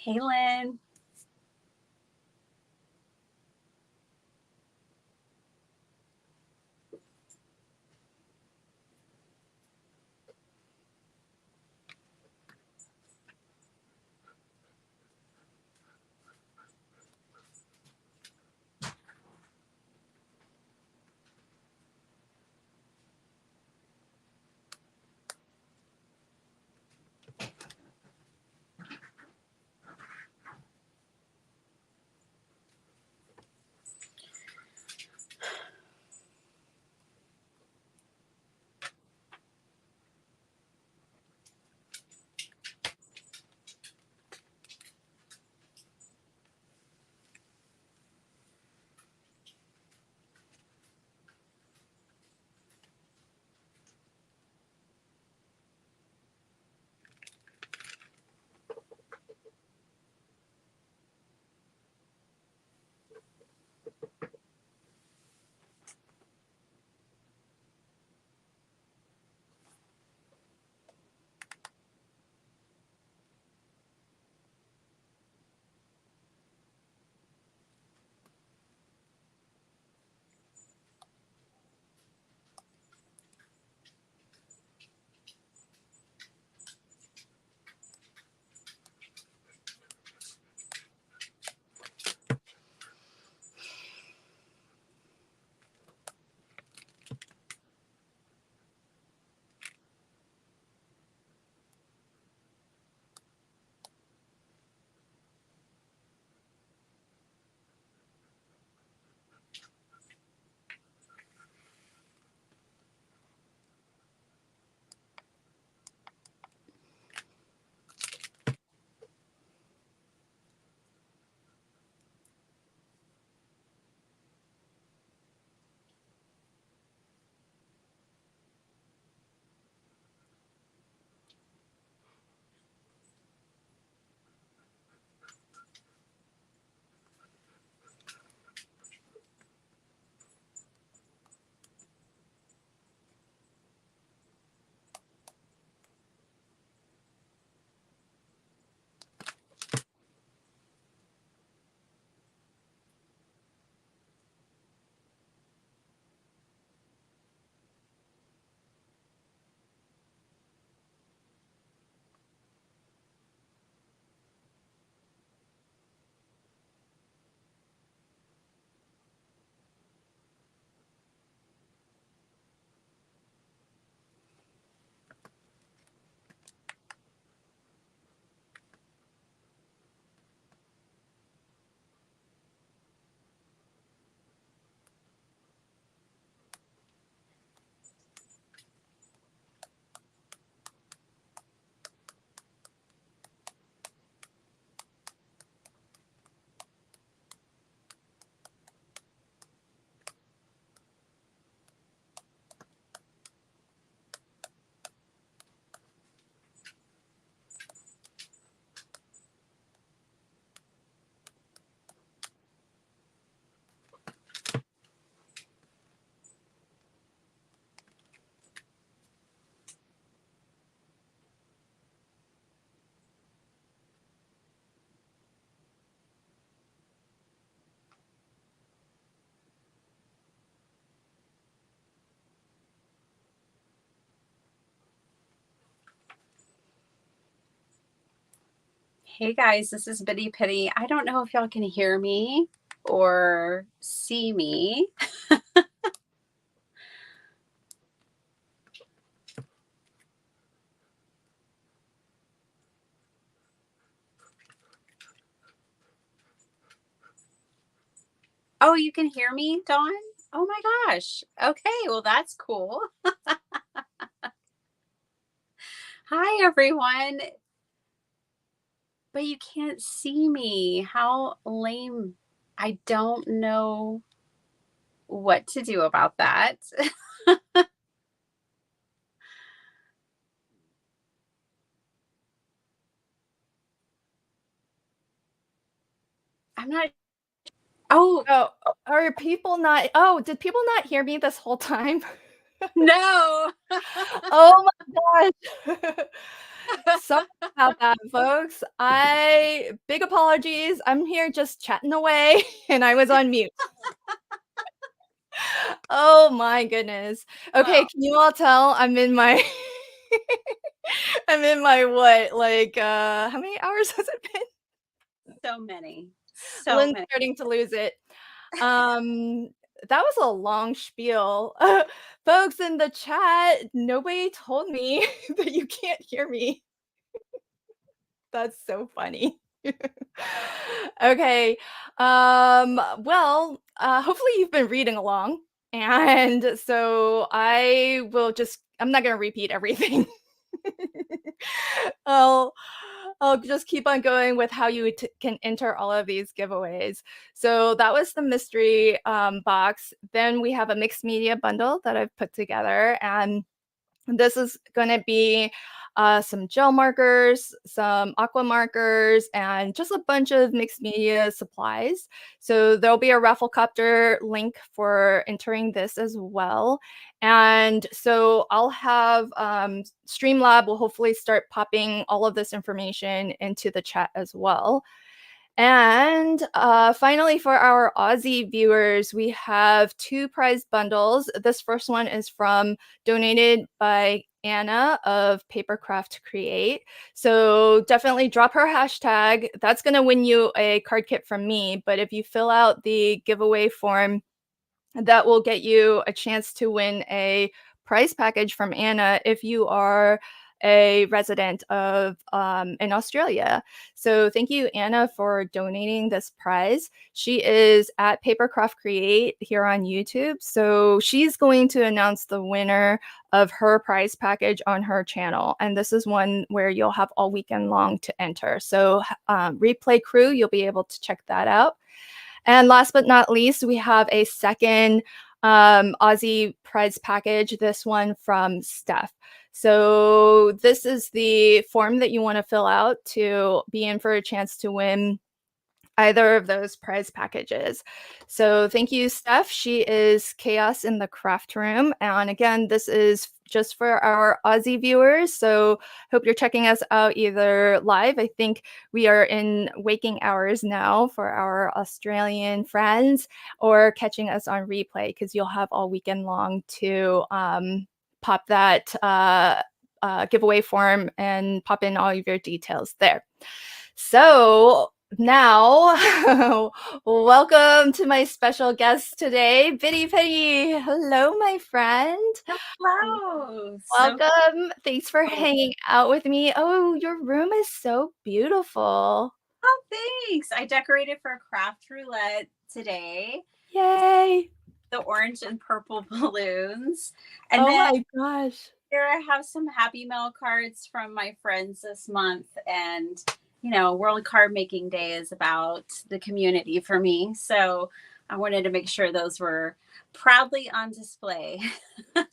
Hey, Lynn. Hey guys, this is Bitty Pitty. I don't know if y'all can hear me or see me. Oh, you can hear me, Dawn? Oh my gosh. Okay, well, that's cool. Hi, everyone. But you can't see me. How lame. I don't know what to do about that. I'm not. Oh, Oh, are people not? Oh, did people not hear me this whole time? no. Oh my gosh. Sorry about that, folks. Big apologies. I'm here just chatting away and I was on mute. Oh my goodness. Okay, Well, can you all tell I'm in my I'm in my what, like, how many hours has it been? so many, so Lynn's many. starting to lose it. Um, that was a long spiel. Folks in the chat, nobody told me that you can't hear me. That's so funny. Okay. Hopefully you've been reading along. And so I'm not going to repeat everything. I'll I'll just keep on going with how you can enter all of these giveaways. So that was the mystery box. Then we have a mixed media bundle that I've put together, and this is going to be some gel markers, some aqua markers, and just a bunch of mixed media supplies. So there'll be a Rafflecopter link for entering this as well. And so I'll have Streamlab will hopefully start popping all of this information into the chat as well. And finally, for our Aussie viewers, we have 2 prize bundles. This first one is donated by Anna of Papercraft Create. So definitely drop her hashtag. That's going to win you a card kit from me. But if you fill out the giveaway form, that will get you a chance to win a prize package from Anna if you are a resident of in Australia. So thank you, Anna, for donating this prize. She is at Papercraft Create here on YouTube. So she's going to announce the winner of her prize package on her channel. And this is one where you'll have all weekend long to enter. So replay crew, you'll be able to check that out. And last but not least, we have a second Aussie prize package, this one from Steph. So this is the form that you want to fill out to be in for a chance to win either of those prize packages. So thank you, Steph. She is Chaos in the Craft Room. And again, this is just for our Aussie viewers. So hope you're checking us out either live. I think we are in waking hours now for our Australian friends, or catching us on replay, because you'll have all weekend long to pop that giveaway form and pop in all of your details there. So now, welcome to my special guest today, Biddy Penny. Hello, my friend. Hello. So Welcome. Thanks for cool. hanging out with me. Oh, your room is so beautiful. Oh, thanks. I decorated for craft roulette today. Yay. The orange and purple balloons. And Oh then my gosh. here I have some Happy Mail cards from my friends this month. And, World Cardmaking Day is about the community for me. So I wanted to make sure those were proudly on display.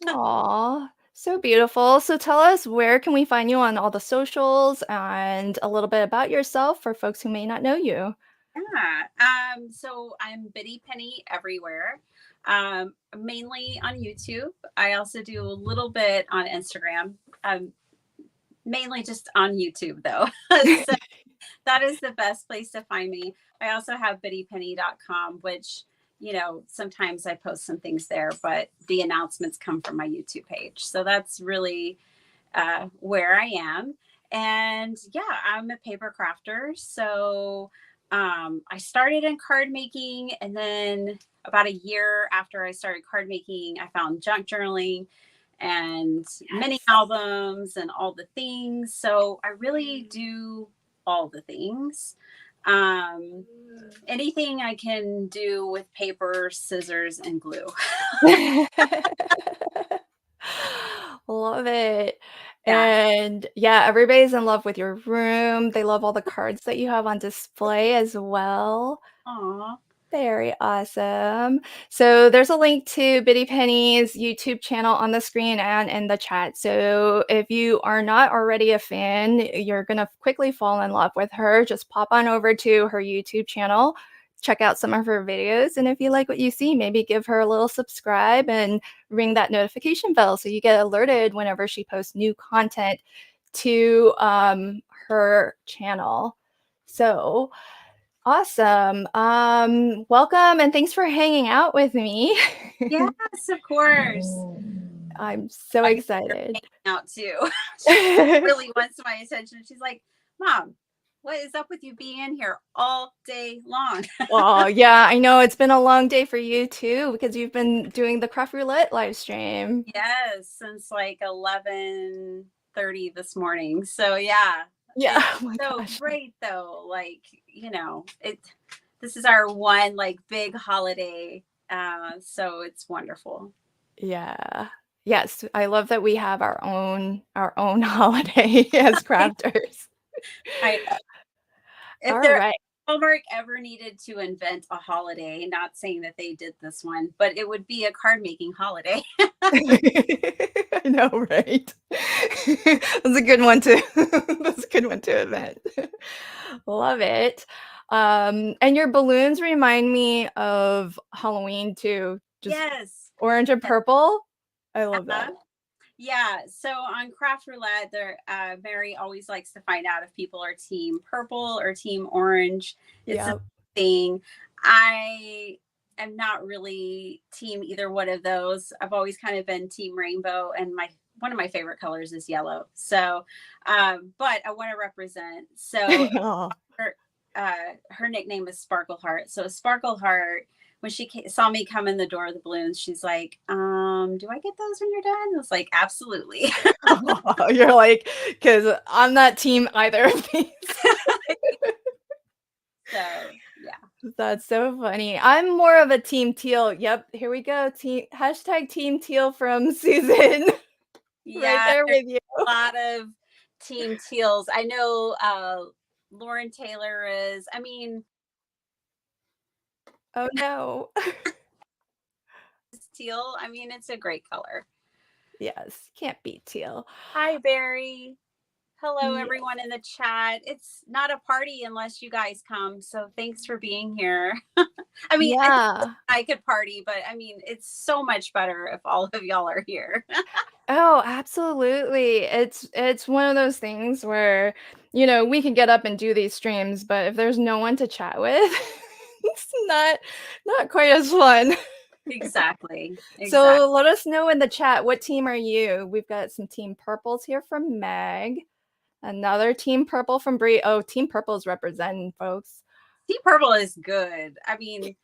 Aw, so beautiful. So tell us, where can we find you on all the socials, and a little bit about yourself for folks who may not know you? Yeah. So I'm Biddy Penny everywhere. Mainly on YouTube. I also do a little bit on Instagram. Mainly just on YouTube though. So that is the best place to find me. I also have biddypenny.com, which, sometimes I post some things there, but the announcements come from my YouTube page. So that's really where I am. And yeah, I'm a paper crafter. So I started in card making, and then about a year after I started card making, I found junk journaling and mini albums and all the things. So I really do all the things. Anything I can do with paper, scissors, and glue. Love it. Yeah. And yeah, everybody's in love with your room. They love all the cards that you have on display as well. Aw. Very awesome. So there's a link to Biddy Penny's YouTube channel on the screen and in the chat. So if you are not already a fan, you're going to quickly fall in love with her. Just pop on over to her YouTube channel, check out some of her videos. And if you like what you see, maybe give her a little subscribe and ring that notification bell so you get alerted whenever she posts new content to her channel. So awesome. Welcome and thanks for hanging out with me. Yes, of course. I'm so My daughter's excited. hanging out too. She really wants my attention. She's like, Mom, what is up with you being in here all day long? Oh, yeah, I know it's been a long day for you too because you've been doing the Craft Roulette live stream. Yes, since like 11:30 this morning. So yeah, Yeah, it's oh my so gosh. great though. Like, this is our one like big holiday. So it's wonderful. Yeah. Yes, I love that we have our own holiday as crafters. I If All there right. Hallmark ever needed to invent a holiday, not saying that they did this one, but it would be a card making holiday. I know, right? That's a good one too. That's a good one to invent. Love it. And your balloons remind me of Halloween too. Just Yes. orange and purple. I love Uh-huh. that. Yeah. So on Craft Roulette, Mary always likes to find out if people are team purple or team orange. It's a Yeah. thing. I am not really team either one of those. I've always kind of been team rainbow, and my one of my favorite colors is yellow. So, but I want to represent. So Oh. her, her nickname is Sparkle Heart. So Sparkle Heart, when she saw me come in the door of the balloons, she's like, do I get those when you're done? I was like, absolutely. You're like, because I'm not team either of these. So yeah. That's so funny. I'm more of a team teal. Yep, here we go. Team teal from Susan. Right Yeah, there there's with you. a lot of team teals. I know Lauren Taylor is, I mean, Oh no. it's teal. I mean, it's a great color. Yes, can't beat teal. Hi, Barry. Hello, Yeah. everyone in the chat. It's not a party unless you guys come. So thanks for being here. I mean, Yeah. I could party, but I mean, it's so much better if all of y'all are here. Oh, absolutely. It's one of those things where, we can get up and do these streams, but if there's no one to chat with, it's not quite as fun. Exactly. Exactly. So let us know in the chat, what team are you? We've got some team purples here from Meg. Another team purple from Bree. Oh, team purple is representing, folks. Deep purple is good. I mean,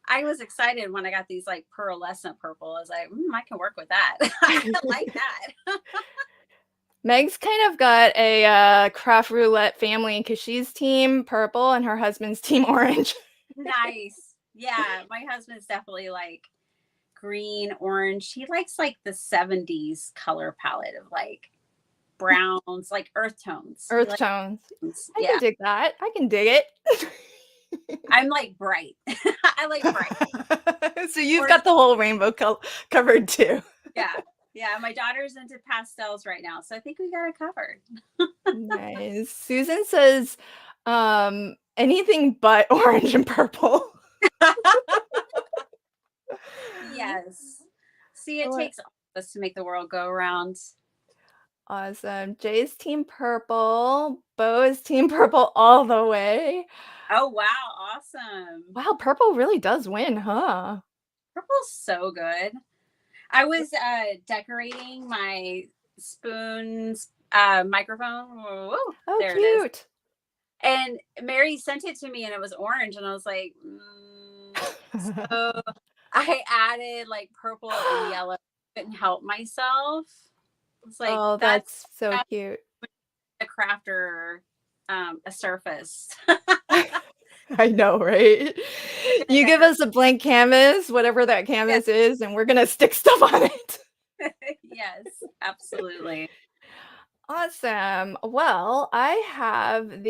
I was excited when I got these like pearlescent purple. I was like, I can work with that. I like that. Meg's kind of got a craft roulette family because she's team purple and her husband's team orange. Nice. Yeah, my husband's definitely like green, orange. He likes like the 70s color palette of like browns, like earth tones. He Earth likes tones. tones. I can Yeah. dig that. I can dig it. I'm like bright. I like bright. So you've got the whole rainbow covered too. Yeah. Yeah. My daughter's into pastels right now. So I think we got it covered. Nice. Susan says anything but orange and purple. Yes. See, it Oh, takes all of us to make the world go around. awesome. Jay's team purple. Bo is team purple all the way. Oh, wow. Awesome. Wow, purple really does win, huh? Purple's so good. I was decorating my spoon's microphone. Whoa, Oh, there it is. cute. And Mary sent it to me and it was orange. And I was like, so I added like purple and yellow. Couldn't help myself. It's like, Oh, that's so cute. a crafter a surface. I know, right? You give us a blank canvas, whatever that canvas is, and we're gonna stick stuff on it. Yes, absolutely. Awesome. Well, I have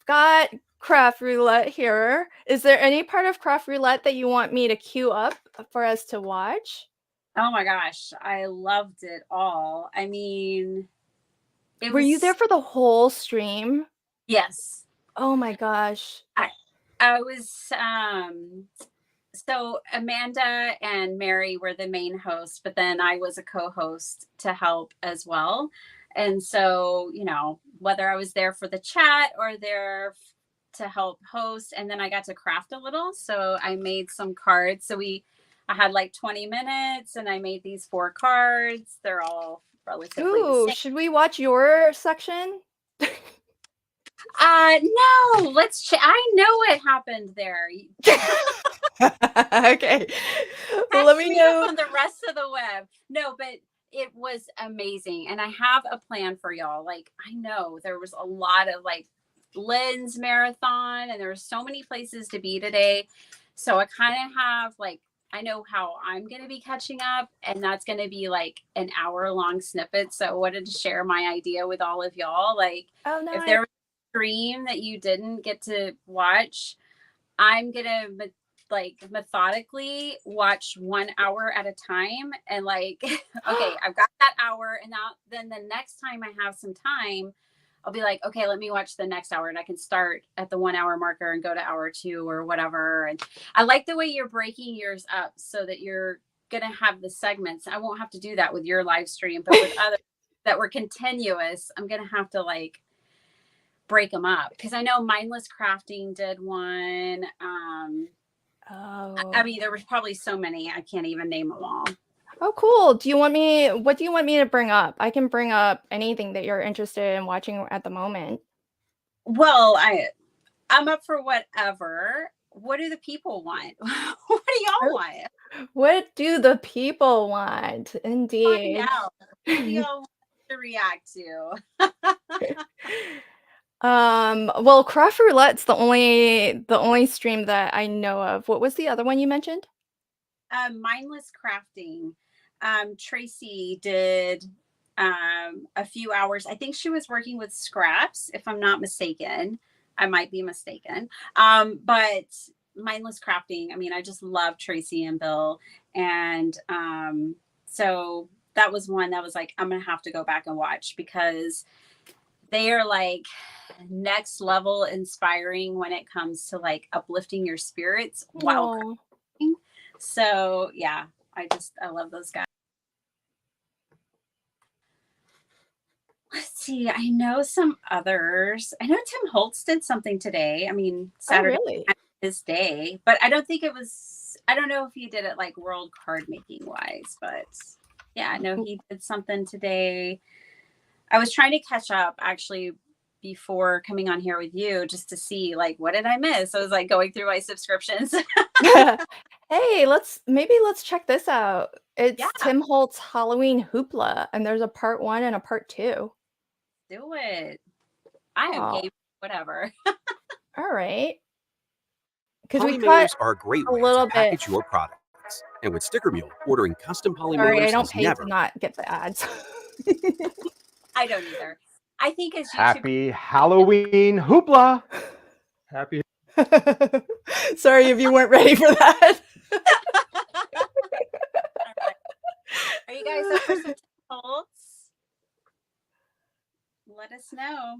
got craft roulette here. Is there any part of craft roulette that you want me to queue up for us to watch? Oh my gosh, I loved it all. I mean, Were you there for the whole stream? Yes. Oh my gosh. I was So Amanda and Mary were the main hosts, but then I was a co-host to help as well. And so, whether I was there for the chat or there to help host, and then I got to craft a little. So I made some cards. I had like 20 minutes and I made these 4 cards. They're all relatively the Ooh, same. should we watch your section? No, I know what happened there. Okay. Well, let Catch me me up know. on the rest of the web. No, but it was amazing. And I have a plan for y'all. Like, I know there was a lot of like Lynn's marathon, and there were so many places to be today. So I kind of have like, I know how I'm going to be catching up, and that's going to be like an hour-long snippet. So I wanted to share my idea with all of y'all. Like, Oh, if nice. there was a stream that you didn't get to watch, I'm gonna like methodically watch 1 hour at a time, and like, okay, I've got that hour, and now then the next time I have some time, I'll be like, okay, let me watch the next hour, and I can start at the 1 hour marker and go to hour 2 or whatever. And I like the way you're breaking yours up so that you're gonna have the segments. I won't have to do that with your live stream, but with others that were continuous, I'm gonna have to like break them up, because I know Mindless Crafting did one. I mean, there was probably so many, I can't even name them all. Oh, cool. What do you want me to bring up? I can bring up anything that you're interested in watching at the moment. Well, I'm up for whatever. What do the people want? What do y'all want? What do the people want? Find Indeed. out. What do y'all want to react to? Well, Craft Roulette's the only stream that I know of. What was the other one you mentioned? Mindless Crafting. Tracy did a few hours. I think she was working with scraps, if I'm not mistaken. I might be mistaken. But Mindless Crafting, I mean, I just love Tracy and Bill. And so that was one that was like, I'm going to have to go back and watch, because they are like next level inspiring when it comes to like uplifting your spirits while crafting. So yeah, I love those guys. Let's see. I know some others. I know Tim Holtz did something today. I mean, Saturday really? his day, but I don't think it was. I don't know if he did it like World Cardmaking wise, but yeah, I know he did something today. I was trying to catch up actually before coming on here with you, just to see like what did I miss. I was like going through my subscriptions. Hey, let's check this out. It's Yeah, Tim Holtz Halloween Hoopla, and there's a part 1 and a part 2. do it. I am Oh, game. Whatever. all right. Because we Poly cut mailers are a great a way to little bit. package your products. And with Sticker Mule, ordering custom poly Sorry, I mailers don't has pay to never. not get the ads. I don't either. I think as YouTube. Happy Halloween hoopla. Happy. Sorry if you weren't ready for that. Are you guys up for some Holtz? Let us know.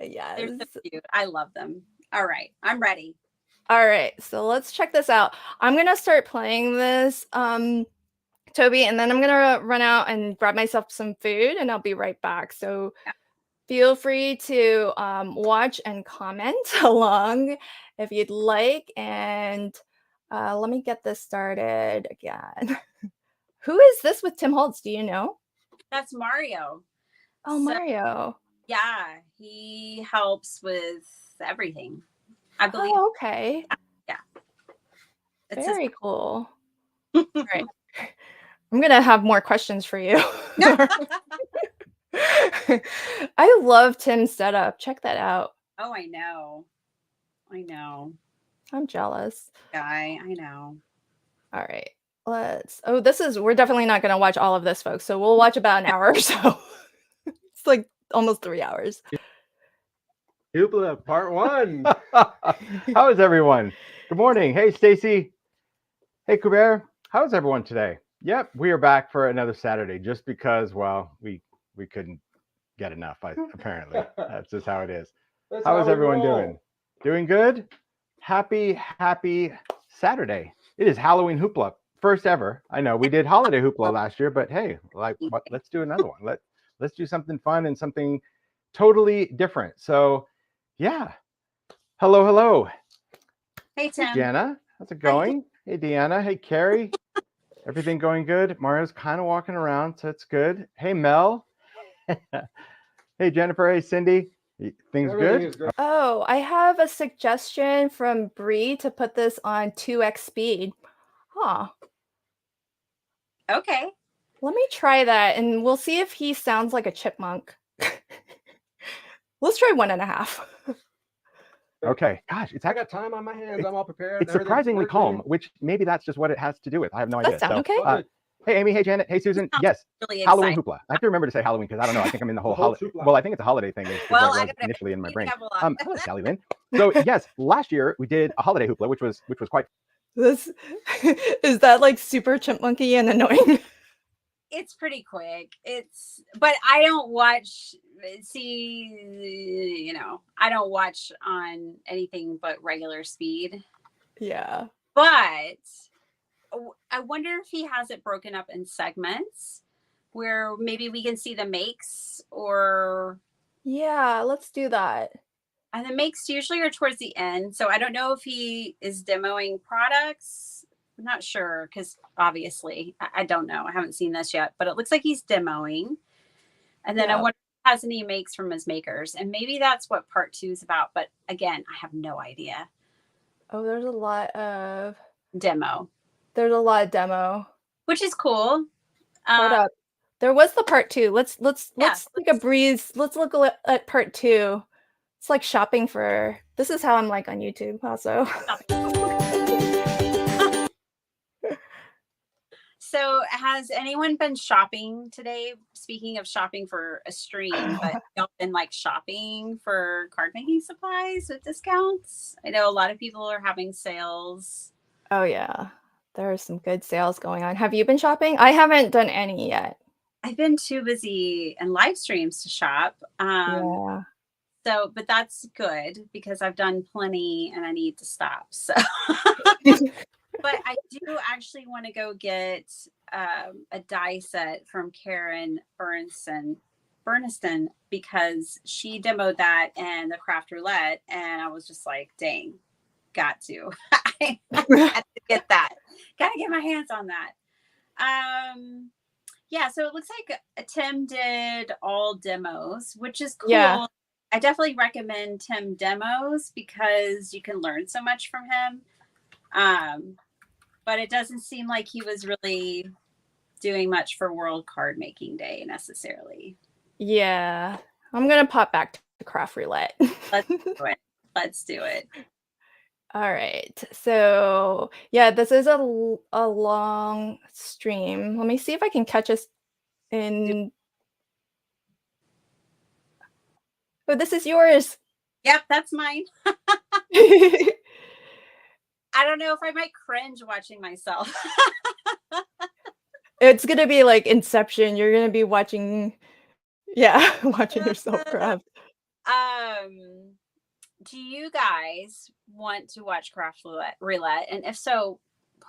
Yes. They're so cute. I love them. All right, I'm ready. All right, so let's check this out. I'm gonna start playing this, Toby, and then I'm gonna run out and grab myself some food, and I'll be right back. So feel free to watch and comment along if you'd like. And let me get this started again. Who is this with Tim Holtz? Do you know? That's Mario. Oh, Mario. Yeah, he helps with everything, I believe. Oh, okay. Yeah. Very cool. All right. I'm going to have more questions for you. I love Tim's setup. Check that out. Oh, I know. I'm jealous. Guy, I know. All right. We're definitely not going to watch all of this, folks. So we'll watch about an hour or so. It's like almost 3 hours. Hoopla part 1. How is everyone? Good morning. Hey, Stacy. Hey, Kuber. How is everyone today? Yep, we are back for another Saturday just because, well, we couldn't get enough, apparently. That's just how it is. How is everyone doing? Doing good? Happy Saturday. It is Halloween hoopla, first ever. I know we did holiday hoopla last year, but hey, like, let's do another one. Let's do something fun and something totally different. So, yeah. Hello, hello. Hey, Hey, Tim. Jana. How's it How you going? Hey, Deanna. Hey, Carrie. Everything going good? Mario's kind of walking around, so it's good. Hey, Mel. Hey, Jennifer. Hey, Cindy. Things good? Oh, I have a suggestion from Bree to put this on 2x speed. Huh. Okay. Let me try that and we'll see if he sounds like a chipmunk. Let's try 1.5. Okay. Gosh, I got time on my hands. I'm all prepared. it's surprisingly calm, which maybe that's just what it has to do with. I have no idea. That sound So, okay? hey, Amy. Hey, Janet. Hey, Susan. Sounds Yes. really Halloween exciting. hoopla. I have to remember to say Halloween because I don't know. I think I'm in the whole whole holiday. hoopla. Well, I think it's a holiday thing. Is Well, what I it was don't know. initially in my You brain. have a lot. Hello, Sally Lynn. So yes, last year we did a holiday hoopla, which was quite. This is that like super chipmunky and annoying? It's pretty quick. But I don't watch. See, I don't watch on anything but regular speed. Yeah. But I wonder if he has it broken up in segments where maybe we can see the makes Yeah, let's do that. and the makes usually are towards the end. So I don't know if he is demoing products. I'm not sure because obviously I don't know. I haven't seen this yet, but it looks like he's demoing. And then I Yeah. wonder if he has any makes from his makers. And maybe that's what part 2 is about. But again, I have no idea. Oh, there's a lot of Demo, demo. which is cool. Hold up. There was the part 2. Let's Yeah, take a breeze. Let's look at part 2. It's like shopping for. This is how I'm like on YouTube also. So has anyone been shopping today? Speaking of shopping for a stream, but y'all been like shopping for card making supplies with discounts? I know a lot of people are having sales. Oh yeah. There are some good sales going on. Have you been shopping? I haven't done any yet. I've been too busy in live streams to shop. Yeah. So, but that's good because I've done plenty and I need to stop. So, but I do actually want to go get a die set from Karen Burniston because she demoed that and the craft roulette. And I was just like, dang, got to. I had to get that. Got to get my hands on that. Yeah, so it looks like Tim did all demos, which is cool. Yeah. I definitely recommend Tim demos because you can learn so much from him. But it doesn't seem like he was really doing much for World Cardmaking Day necessarily. Yeah. I'm gonna pop back to craft roulette. Let's do it. Let's do it. All right. So yeah, this is a long stream. Let me see if I can catch us in. Oh, this is yours. Yep, that's mine. I don't know if I might cringe watching myself. It's gonna be like Inception. You're gonna be watching, yeah, watching yourself craft. Do you guys want to watch Craft Roulette? And if so,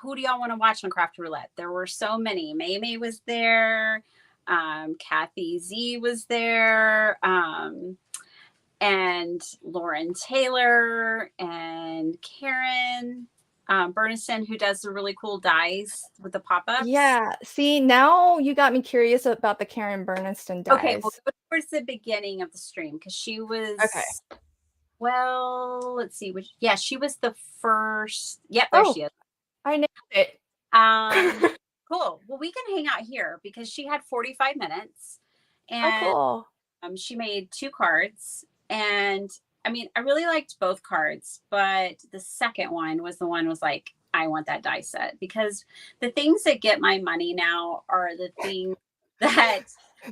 who do y'all want to watch on Craft Roulette? There were so many. May was there. Kathy Z was there. And Lauren Taylor and Karen Bernison, who does the really cool dies with the pop-ups. Yeah. See, now you got me curious about the Karen Burniston dies. Okay, well, towards the beginning of the stream, because she was well, let's see, she was the first. Yep, there she is. I nailed it. Cool. Well, we can hang out here because she had 45 minutes and cool. She made 2 cards. And I mean, I really liked both cards, but the second one was like, I want that die set because the things that get my money now are the things that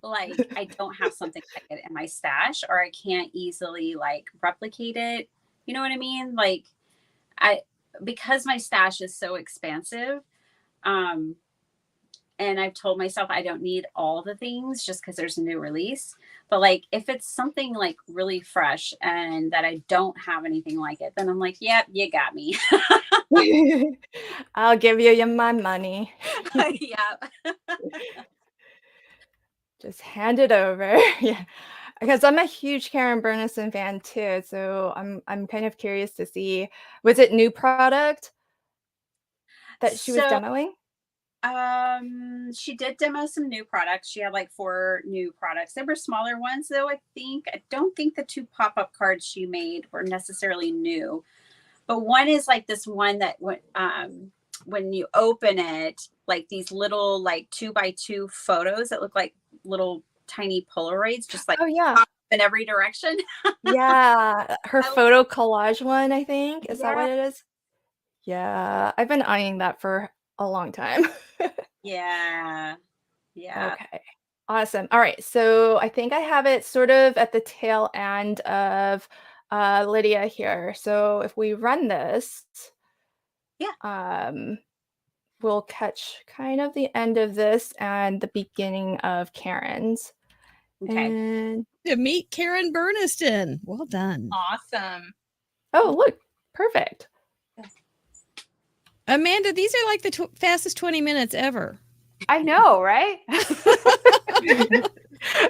like I don't have something like it in my stash or I can't easily like replicate it. You know what I mean? Like because my stash is so expansive, and I've told myself I don't need all the things just because there's a new release. But like if it's something like really fresh and that I don't have anything like it, then I'm like, yep, you got me. I'll give you my money. Yeah. Just hand it over. Yeah. Because I'm a huge Karen Bernison fan too. So I'm kind of curious to see, was it new product that she was So demoing? she did demo some new products. She had like 4 new products. They were smaller ones though, I think. I don't think the 2 pop-up cards she made were necessarily new. But one is like this one that when you open it, like these little like 2x2 photos that look like little tiny Polaroids, just like Oh yeah. pop in every direction. Yeah. Her I photo collage one, I think. Is that Yeah. what it is? Yeah. I've been eyeing that for a long time. Yeah. Yeah. Okay. Awesome. All right. So I think I have it sort of at the tail end of Lydia here. So if we run this, Yeah. we'll catch kind of the end of this and the beginning of Karen's. Okay. And To meet Karen Berniston. Well done. Awesome. oh, look, perfect. Amanda, these are like the fastest 20 minutes ever. I know, right?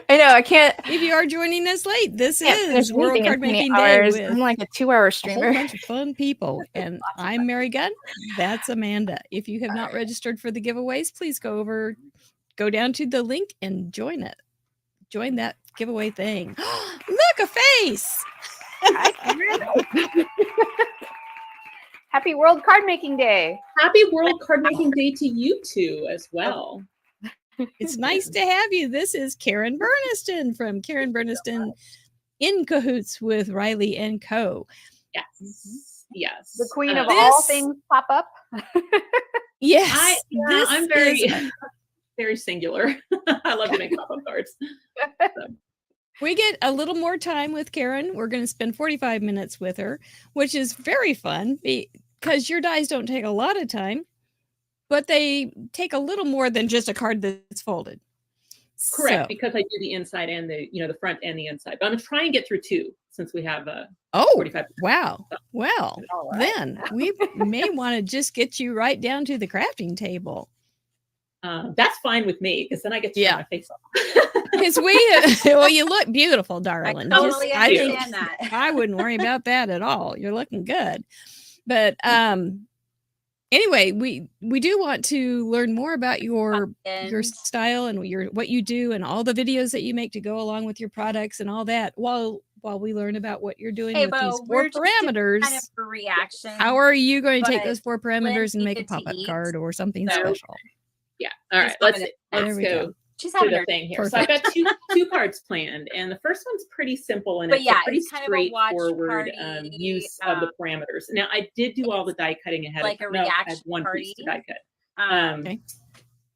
I know. I can't. If you are joining us late, this Can't finish is World anything in 20 Cardmaking Day hours. with I'm like a 2-hour a whole streamer. bunch of fun people. And I'm Mary Gunn. That's Amanda. If you have not registered for the giveaways, please go down to the link and join it. Join that giveaway thing. Look, a face. Hi, Karen. Happy World Cardmaking Day. Happy World Cardmaking Day to you two as well. It's nice to have you. This is Karen Berniston from Karen Berniston in cahoots with Riley and Co. Yes. Yes. The queen of This- all things pop up. Yes. this I'm very, is- very singular. I love to make pop-up cards. we get a little more time with Karen. We're going to spend 45 minutes with her, which is very fun because your dies don't take a lot of time, but they take a little more than just a card that's folded. Correct, So- because I do the inside and the front and the inside. But I'm gonna try and get through 2 since we have Oh, 45. wow. Well, All right. then we may want to just get you right down to the crafting table. That's fine with me because then I get to Yeah. show my face off. Because well, you look beautiful, I darling. totally I think understand that. I wouldn't worry about that at all. You're looking good. But anyway, we do want to learn more about your style and what you do and all the videos that you make to go along with your products and all that while we learn about what you're doing Hey, with Bo, these 4 we're just doing parameters. kind of a reaction. How are you going to take but those 4 parameters and make a needed to pop-up eat, card or something so- special? Yeah. All right. Just Let's having There let's we go. go. She's To having the her thing here. So I've got two cards planned, and the first one's pretty simple and But it's yeah, a pretty it's kind of a watch straightforward party, use of the parameters. Now I did do all the die cutting ahead like of a time. No, I had reaction one piece to die party. cut. Okay.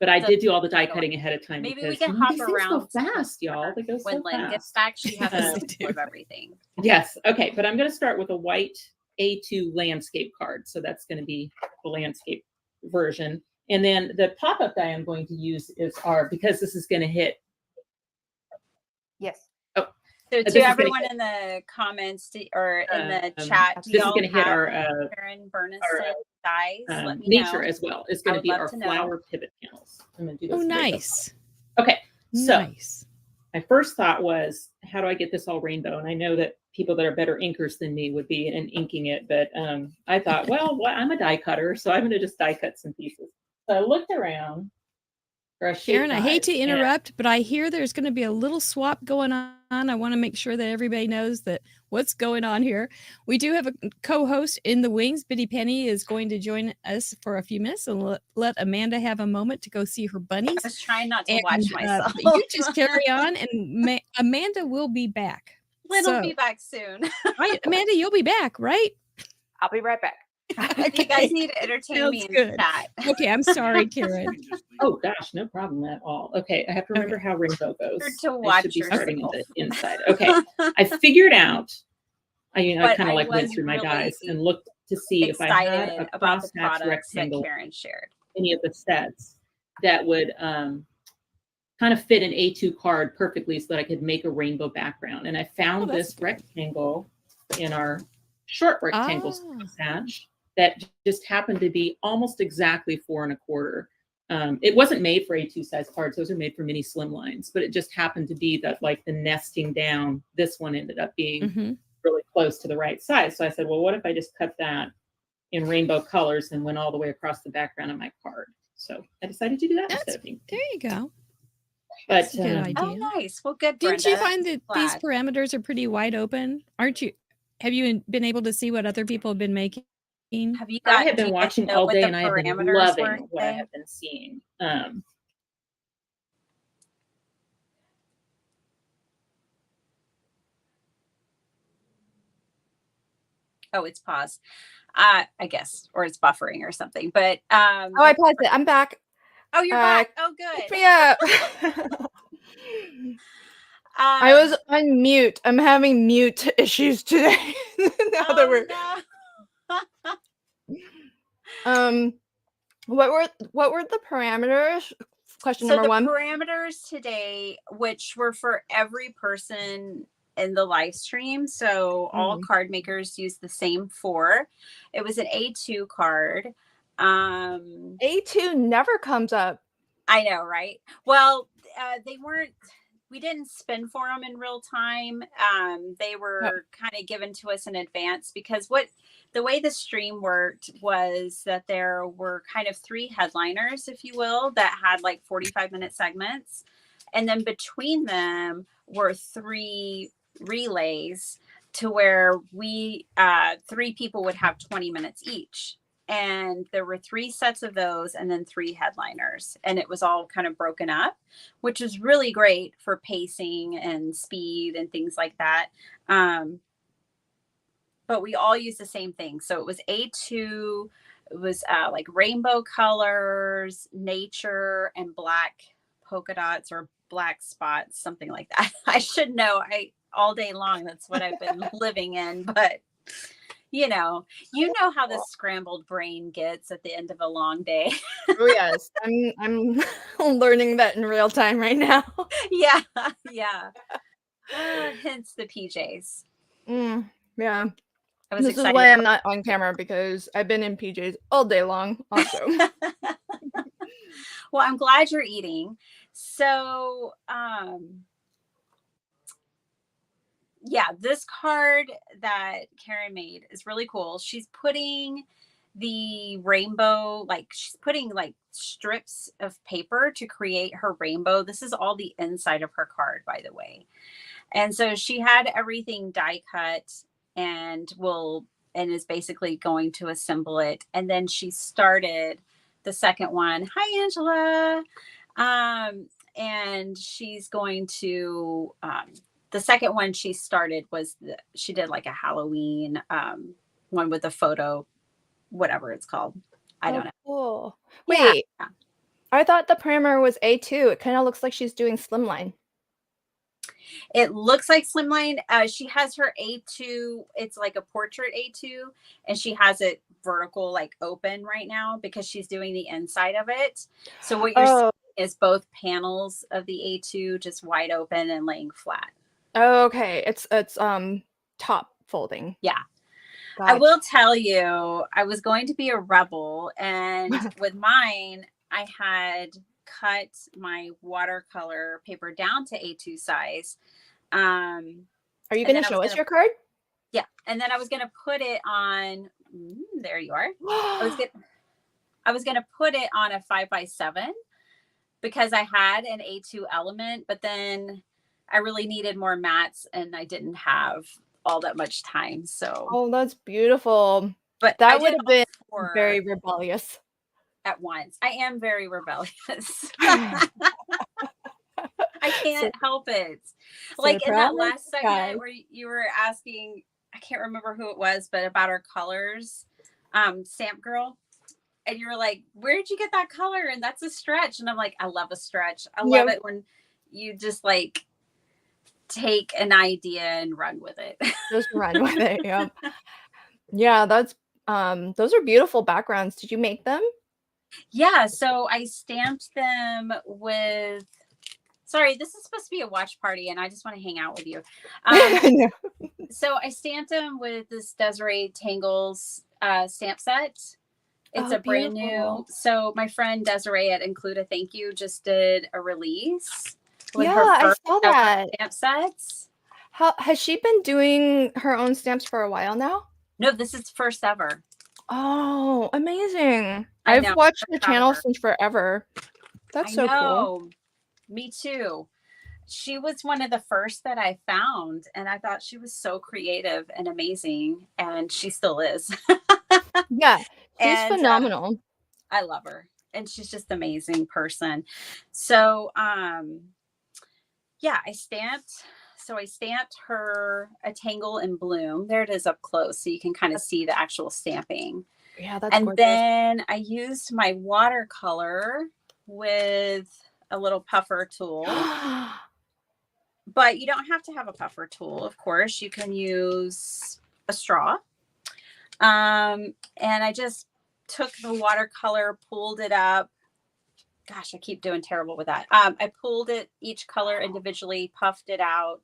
But I So- did do all the die cutting ahead of time. Maybe we because, can you know, hop these things around go fast, y'all. They go when so Lynn fast. gets back, she has a They list do. of everything. Yes. Okay. But I'm going to start with a white A2 landscape card. So that's going to be the landscape version. And then the pop-up die I'm going to use is because this is going to hit. Yes. So This to is gonna everyone hit- in the comments or in the Um, chat, do This is y'all going to hit have our Karen Bernison dies? Let me nature know. as well. It's going I to would be love our to know. flower pivot panels. I'm going to do those. Oh, rainbow nice. colors. Okay. So Nice. my first thought was, how do I get this all rainbow? And I know that people that are better inkers than me would be inking it, but I thought, well, I'm a die cutter, so I'm going to just die cut some pieces. So I looked around for a shape Sharon, I hate to dies, and interrupt, but I hear there's going to be a little swap going on. I want to make sure that everybody knows that what's going on here. We do have a co-host in the wings. Biddy Penny is going to join us for a few minutes and let Amanda have a moment to go see her bunnies. I was trying not to And, watch myself. you just carry on, and Amanda will be back. Lynn So- will be back soon. Right, Amanda, you'll be back, right? I'll be right back. You guys need to entertain me Sounds in good. chat. Okay, I'm sorry, Karen. oh gosh, no problem at all. Okay, I have to remember how rainbow goes. To I watch should be starting in yourself. the inside. Okay, I figured out. I But kind I of like went was through my really dies and looked to see if I had Excited a about the crosshatch products that rectangle, Karen shared. any of the sets. that would kind of fit an A2 card perfectly so that I could make a rainbow background. And I found this rectangle in our short rectangles patch that just happened to be almost exactly 4 1/4. It wasn't made for A2 size cards. Those are made for mini slim lines, but it just happened to be that like the nesting down, this one ended up being really close to the right size. So I said, well, what if I just cut that in rainbow colors and went all the way across the background of my card? So I decided to do that instead of ink. There you go. But That's a good idea. Oh, nice. Well, good. Didn't Brenda. you find that these Glad. parameters are pretty wide open? Aren't you? Have you been able to see what other people have been making? Have you I got? have do been you guys watching know all what day the and I have been parameters were loving what I today? have been seeing. Oh, it's paused. I guess, or it's buffering or something. But Oh, I paused it. I'm back. oh, you're back. Oh, good. Yeah. I was on mute. I'm having mute issues today. Now that we're no. what were the parameters? Question So number the 1. parameters today, which were for every person in the live stream, so all card makers use the same 4. It was an A2 card. A2 never comes up. I know, right? Well, they weren't. We didn't spin for them in real time. They were kind of given to us in advance because the way the stream worked was that there were kind of 3 headliners, if you will, that had like 45-minute segments. And then between them were 3 relays to where we 3 people would have 20 minutes each. And there were 3 sets of those and then 3 headliners. And it was all kind of broken up, which was really great for pacing and speed and things like that. But we all used the same thing. So it was A2, it was like rainbow colors, nature, and black polka dots or black spots, something like that. I should know. All day long, that's what I've been living in. But you know how the scrambled brain gets at the end of a long day. Oh yes, I'm learning that in real time right now. Yeah. Hence the PJs. Yeah. I was this excited. is why I'm not on camera because I've been in PJs all day long. Also. Well, I'm glad you're eating. So, yeah, this card that Karen made is really cool. She's putting the rainbow, she's putting strips of paper to create her rainbow. This is all the inside of her card, by the way. And so she had everything die cut and is basically going to assemble it. And then she started the second one. Hi, Angela. And she's going to, the second one she started was she did like a Halloween one with a photo, whatever it's called. I don't know. Cool. Wait, yeah. I thought the parameter was A2. It kind of looks like she's doing slimline. It looks like slimline. She has her A2. It's like a portrait A2, and she has it vertical, like open right now because she's doing the inside of it. So what you're seeing is both panels of the A2 just wide open and laying flat. Oh, okay. It's top folding. Yeah. Gotcha. I will tell you, I was going to be a rebel, and with mine, I had cut my watercolor paper down to A2 size. Are you going to show us your card? Yeah. And then I was going to put it on, there you are. I was going to put it on a 5x7 because I had an A2 element, but then I really needed more mats and I didn't have all that much time. So, oh, that's beautiful. But that would have been very rebellious. At once. I am very rebellious. I can't help it. Like in that last segment where you were asking, I can't remember who it was, but about our colors, Stamp Girl. And you were like, where'd you get that color? And that's a stretch. And I'm like, I love a stretch. I love it when you just like take an idea and run with it. Just run with it. Yeah. Yeah, that's those are beautiful backgrounds. Did you make them? Yeah, so I stamped them with. Sorry, this is supposed to be a watch party, and I just want to hang out with you. No. So I stamped them with this Desiree Tangles stamp set. It's Oh, a brand new. beautiful. So my friend Desiree at Include a Thank You just did a release with Yeah, her I first saw ever that. stamp sets. How has she been doing her own stamps for a while now? No, this is first ever. Oh, amazing. I I've know. watched I'm her proud of channel her. since forever. That's I so cool. know. Me too. She was one of the first that I found, and I thought she was so creative and amazing, and she still is. Yeah, she's And phenomenal. I love her, and she's just an amazing person. So, yeah, I stamped her a Tangle and Bloom. There it is up close, so you can kind of see the actual stamping. Yeah, that's And gorgeous. then I used my watercolor with a little puffer tool. But you don't have to have a puffer tool, of course. You can use a straw. And I just took the watercolor, pulled it up. Gosh, I keep doing terrible with that. I pulled it, each color individually, puffed it out,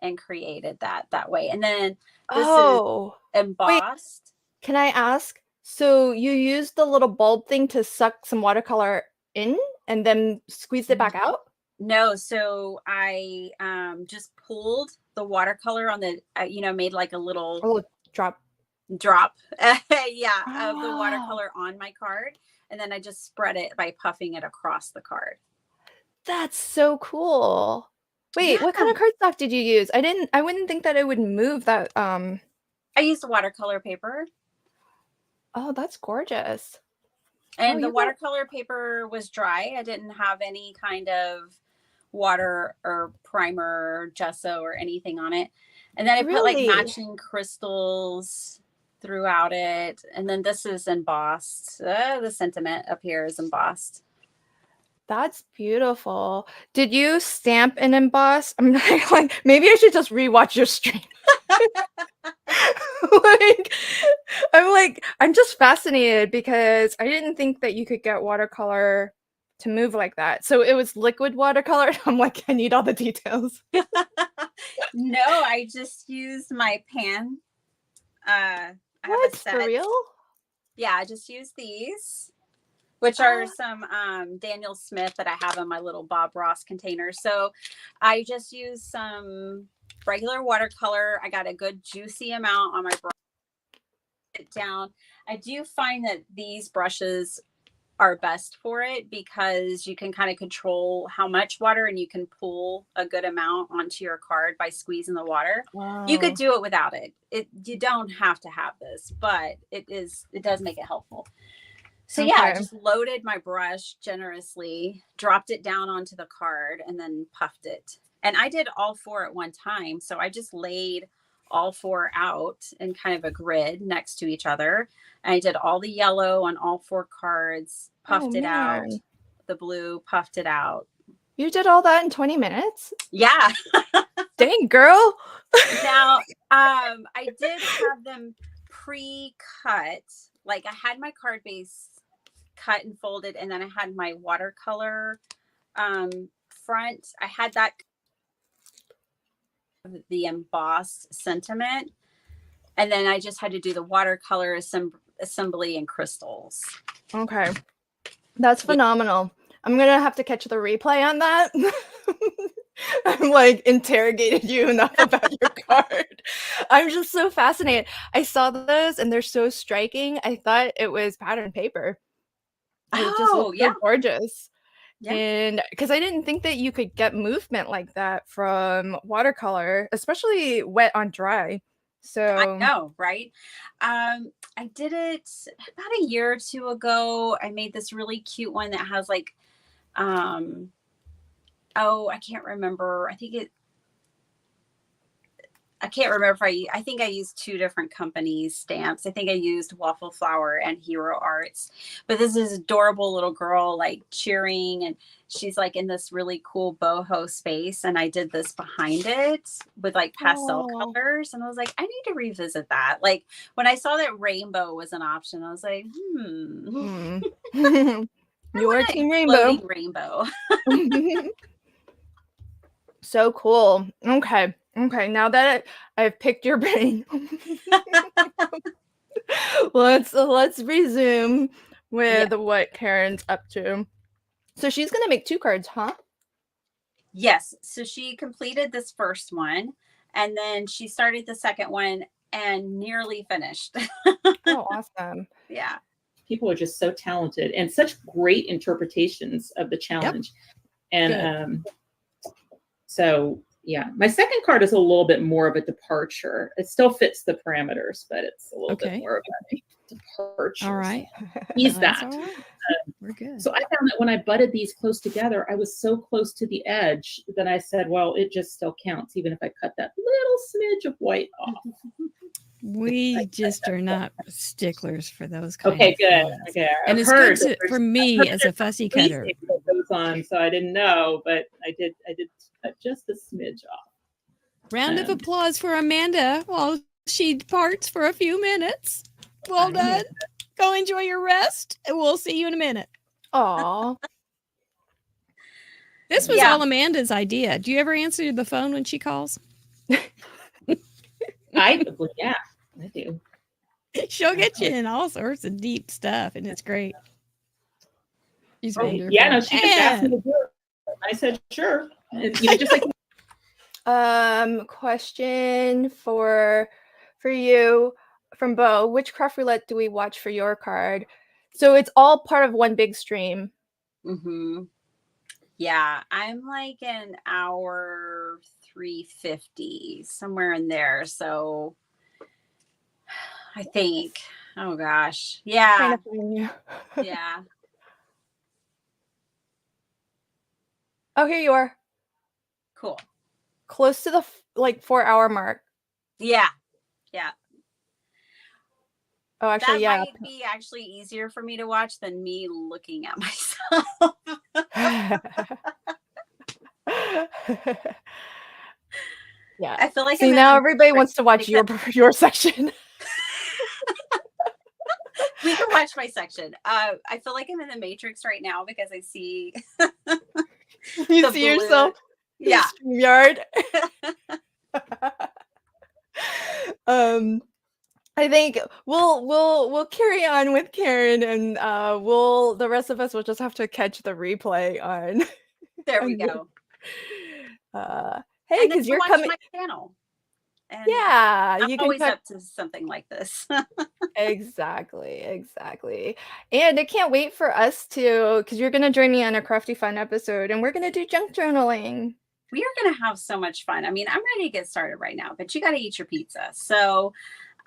and created that way. And then this Oh, is embossed. can I ask? So you used the little bulb thing to suck some watercolor in and then squeezed it back out? No, so I just pulled the watercolor on the, made like a A little little drop. drop, of the Oh, watercolor on my card. And then I just spread it by puffing it across the card. that's so cool. Wait, what kind Yeah. of cardstock did you use? I wouldn't think that it would move that. I used watercolor paper. Oh, that's gorgeous. And the you got watercolor paper was dry. I didn't have any kind of water or primer, gesso, or anything on it. And then I put like really? matching crystals throughout it. And then this is embossed. The sentiment up here is embossed. That's beautiful. Did you stamp and emboss? I'm like, maybe I should just rewatch your stream. Like, I'm just fascinated because I didn't think that you could get watercolor to move like that. So it was liquid watercolor. I'm like, I need all the details. No, I just used my pan. I have a What? set. For real? Yeah, I just use these, which are some Daniel Smith that I have in my little Bob Ross container. So I just use some regular watercolor. I got a good juicy amount on my brush. It down. I do find that these brushes are best for it because you can kind of control how much water, and you can pull a good amount onto your card by squeezing the water. You could Wow. do it without it. You don't have to have this, but it does make it helpful. So yeah, I Okay. just loaded my brush generously, dropped it down onto the card, and then puffed it. And I did all four at one time. So I just laid all four out in kind of a grid next to each other. And I did all the yellow on all four cards, Oh, puffed it out, man. the blue, puffed it out. You did all that in 20 minutes? Yeah. Dang, girl. Now, I did have them pre-cut. Like I had my card base cut and folded, and then I had my watercolor front. I had that the embossed sentiment, and then I just had to do the watercolor assembly and crystals. Okay. That's phenomenal. I'm gonna have to catch the replay on that. I'm like interrogated you enough about your card. I'm just so fascinated. I saw those and they're so striking. I thought it was pattern paper. It just looks so gorgeous. Yeah. And because I didn't think that you could get movement like that from watercolor, especially wet on dry. So I know, right? I did it about a year or two ago. I made this really cute one that has like, I can't remember. I I can't remember if I think I used 2 different companies' stamps. I think I used Waffle Flower and Hero Arts. But this is adorable little girl like cheering, and she's like in this really cool boho space. And I did this behind it with like pastel colors. And I was like, I need to revisit that. Like when I saw that rainbow was an option, I was like, You're Team Rainbow. Rainbow. So cool. Okay. Now that I've picked your brain, let's resume with what Karen's up to. So she's gonna make 2 cards, huh? Yes. So she completed this first one, and then she started the second one and nearly finished. Oh, awesome. Yeah. People are just so talented and such great interpretations of the challenge. Yep. And so yeah, my second card is a little bit more of a departure. It still fits the parameters, but it's a little bit more of a departure. All right. Ease that. Right. We're good. So I found that when I butted these close together, I was so close to the edge that I said, well, it just still counts, even if I cut that little smidge of white off. We just are not sticklers for those kinds Okay, of good. things. Okay, and it's good for me as a fussy cutter. That goes on, so I didn't know, but I did cut just a smidge off. Round of applause for Amanda while she parts for a few minutes. Well done. Go enjoy your rest, and we'll see you in a minute. Aw. This was all Amanda's idea. Do you ever answer the phone when she calls? I do. She'll get you in all sorts of deep stuff, and it's great. She's wonderful. Yeah, no, she just asked me to do it. I said, sure. And, you know, just like question for you from Bo. Which craft roulette do we watch for your card? So it's all part of one big stream. Mm-hmm. Yeah, I'm like an hour 350, somewhere in there. So I think, oh gosh. Yeah. Yeah. Oh, here you are. Cool. Close to the 4-hour mark. Yeah. Yeah. Oh, actually, that might be actually easier for me to watch than me looking at myself. Yeah. I feel like see, now everybody wants to watch your section. We can watch my section. I feel like I'm in the Matrix right now because I see you see yourself in the StreamYard. I think we'll carry on with Karen, and the rest of us will just have to catch the replay on. There we go. Hey, because you're coming my channel. And yeah, I'm you always can up to something like this. Exactly. And I can't wait for us to, because you're gonna join me on a Crafty Fun episode, and we're gonna do junk journaling. We are gonna have so much fun. I mean, I'm ready to get started right now, but you got to eat your pizza. So,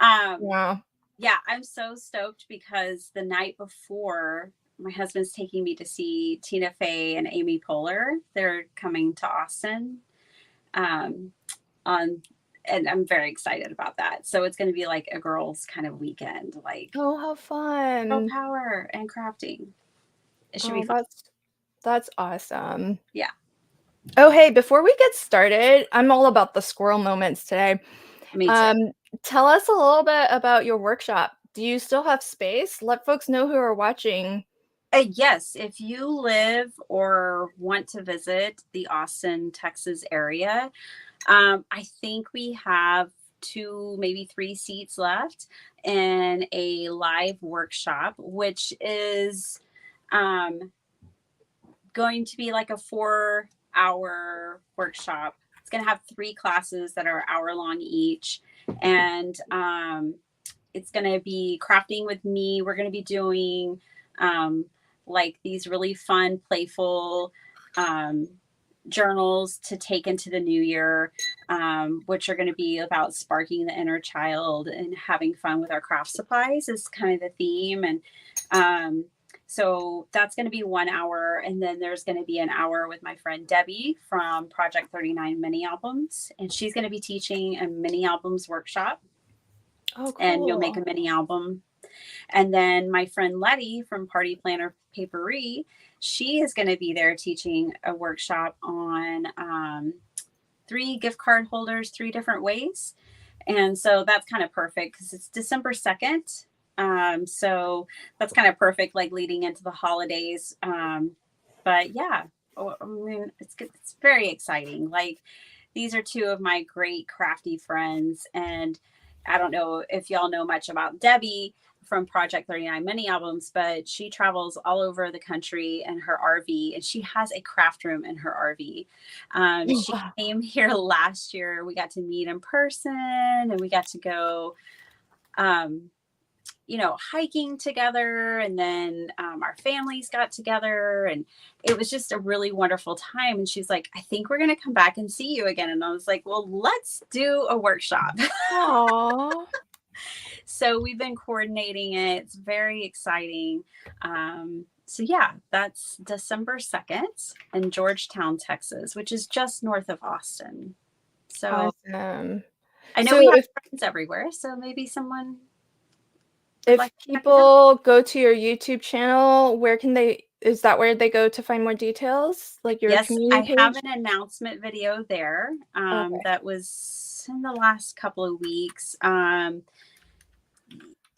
yeah, I'm so stoked because the night before, my husband's taking me to see Tina Fey and Amy Poehler. They're coming to Austin, and I'm very excited about that. So it's going to be like a girls' kind of weekend, like how fun! girl power and crafting. It should be fun. That's awesome. Yeah. Oh, hey, before we get started, I'm all about the squirrel moments today. Me too. Tell us a little bit about your workshop. Do you still have space? Let folks know who are watching. Yes, if you live or want to visit the Austin, Texas area, I think we have 2, maybe 3 seats left in a live workshop, which is going to be like a 4-hour workshop. It's going to have 3 classes that are hour-long each, and it's going to be crafting with me. We're going to be doing like these really fun, playful journals to take into the new year, which are going to be about sparking the inner child and having fun with our craft supplies is kind of the theme. And So that's going to be 1 hour. And then there's going to be an hour with my friend Debbie from Project 39 Mini Albums. And she's going to be teaching a mini albums workshop. Oh, cool. And you'll make a mini album. And then my friend Letty from Party Planner Papery, she is going to be there teaching a workshop on 3 gift card holders, 3 different ways. And so that's kind of perfect because it's December 2nd. So that's kind of perfect, like leading into the holidays. But yeah, I mean, it's very exciting. Like, these are 2 of my great crafty friends. And I don't know if y'all know much about Debbie from Project 39 Mini Albums, but she travels all over the country in her RV, and she has a craft room in her RV. She came here last year. We got to meet in person, and we got to go, hiking together. And then our families got together, and it was just a really wonderful time. And she's like, I think we're going to come back and see you again. And I was like, well, let's do a workshop. Aww. So we've been coordinating it. It's very exciting. So yeah, that's December 2nd in Georgetown, Texas, which is just north of Austin. So Awesome. I know So we have if- friends everywhere. So maybe someone. If like to check it people go to your YouTube channel, is that where they go to find more details? Like your Yes, community I have page? an announcement video there. Okay. That was in the last couple of weeks.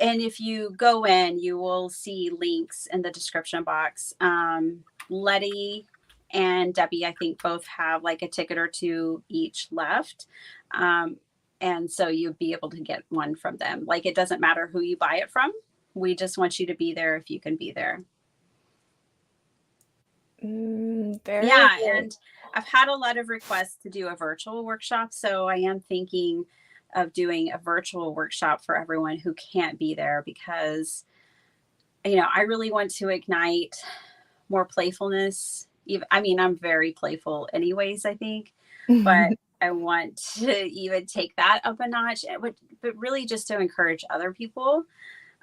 And if you go in, you will see links in the description box. Letty and Debbie, I think, both have like a ticket or 2 each left. And so you'll be able to get one from them. Like, it doesn't matter who you buy it from. We just want you to be there if you can be there. Very Yeah. good. And I've had a lot of requests to do a virtual workshop. So I am thinking of doing a virtual workshop for everyone who can't be there, because, I really want to ignite more playfulness. I mean, I'm very playful anyways, I think, but I want to even take that up a notch, but really just to encourage other people.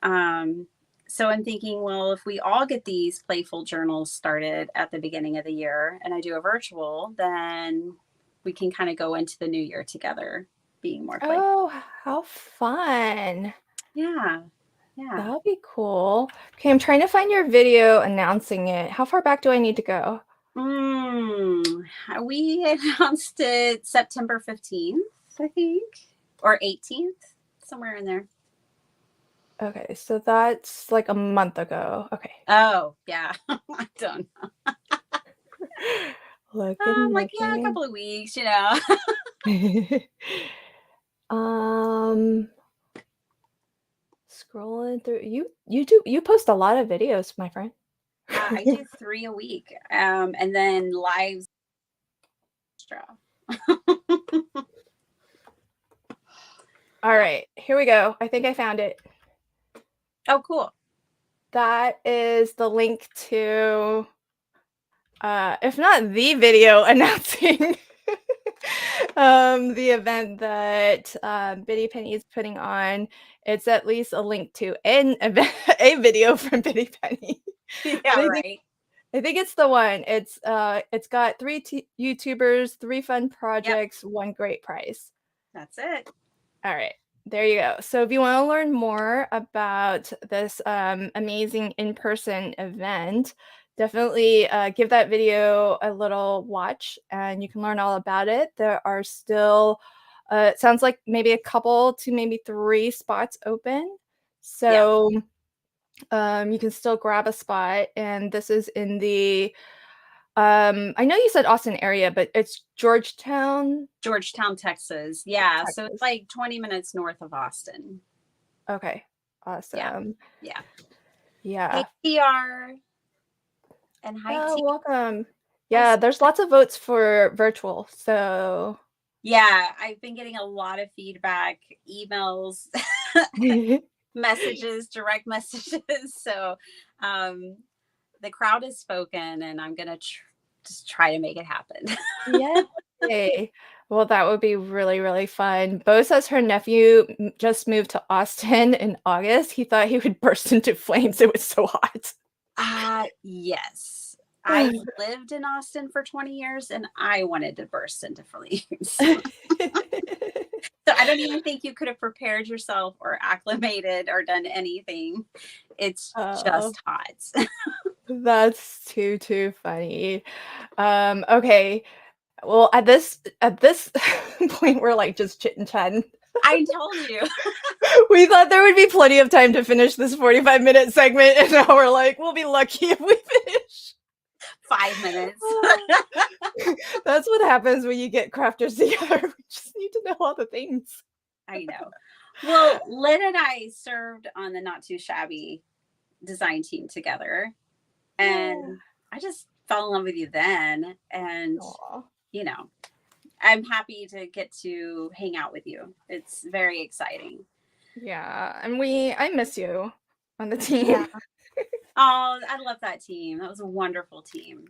So I'm thinking, well, if we all get these playful journals started at the beginning of the year and I do a virtual, then we can kind of go into the new year together being more playful. Oh, how fun. Yeah. That would be cool. Okay, I'm trying to find your video announcing it. How far back do I need to go? We announced it September 15th, I think, or 18th, somewhere in there. Okay, so that's like a month ago. Okay. Oh, yeah. I don't know. Looking. A couple of weeks, Scrolling through, you post a lot of videos, my friend. I do 3 a week, and then lives extra. All right, here we go. I think I found it. Oh, cool. That is the link to, if not the video announcing the event that Biddy Penny is putting on. It's at least a link to an event, a video from Biddy Penny. Yeah, right. I think it's the one. It's got 3 YouTubers, 3 fun projects, 1 great prize. That's it. All right, there you go. So if you want to learn more about this amazing in-person event, definitely give that video a little watch, and you can learn all about it. There are still, it sounds like maybe a couple to maybe 3 spots open. So you can still grab a spot, and this is in the I know you said Austin area, but it's Georgetown, Texas. Yeah, so Texas. it's like 20 minutes north of Austin. Okay, awesome. Yeah. Yeah. Hey, PR. And hi, Oh, T. welcome. Yeah, there's lots of votes for virtual, so Yeah, I've been getting a lot of feedback, emails, messages, direct messages. So the crowd has spoken, and I'm going to just try to make it happen. Yay. Well, that would be really, really fun. Bo says her nephew just moved to Austin in August. He thought he would burst into flames. It was so hot. Yes. I lived in Austin for 20 years and I wanted to burst into flames. So I don't even think you could have prepared yourself or acclimated or done anything. It's just hot. That's too funny. Okay. Well, at this point, we're like just chit and chatting. I told you. We thought there would be plenty of time to finish this 45-minute segment, and now we're like, we'll be lucky if we finish 5 minutes. That's what happens when you get crafters together. We just need to know all the things. I know. Well, Lynn and I served on the Not Too Shabby design team together, and I just fell in love with you then. And you know, I'm happy to get to hang out with you. It's very exciting. Yeah, and I miss you on the team. Yeah. Oh, I love that team. That was a wonderful team.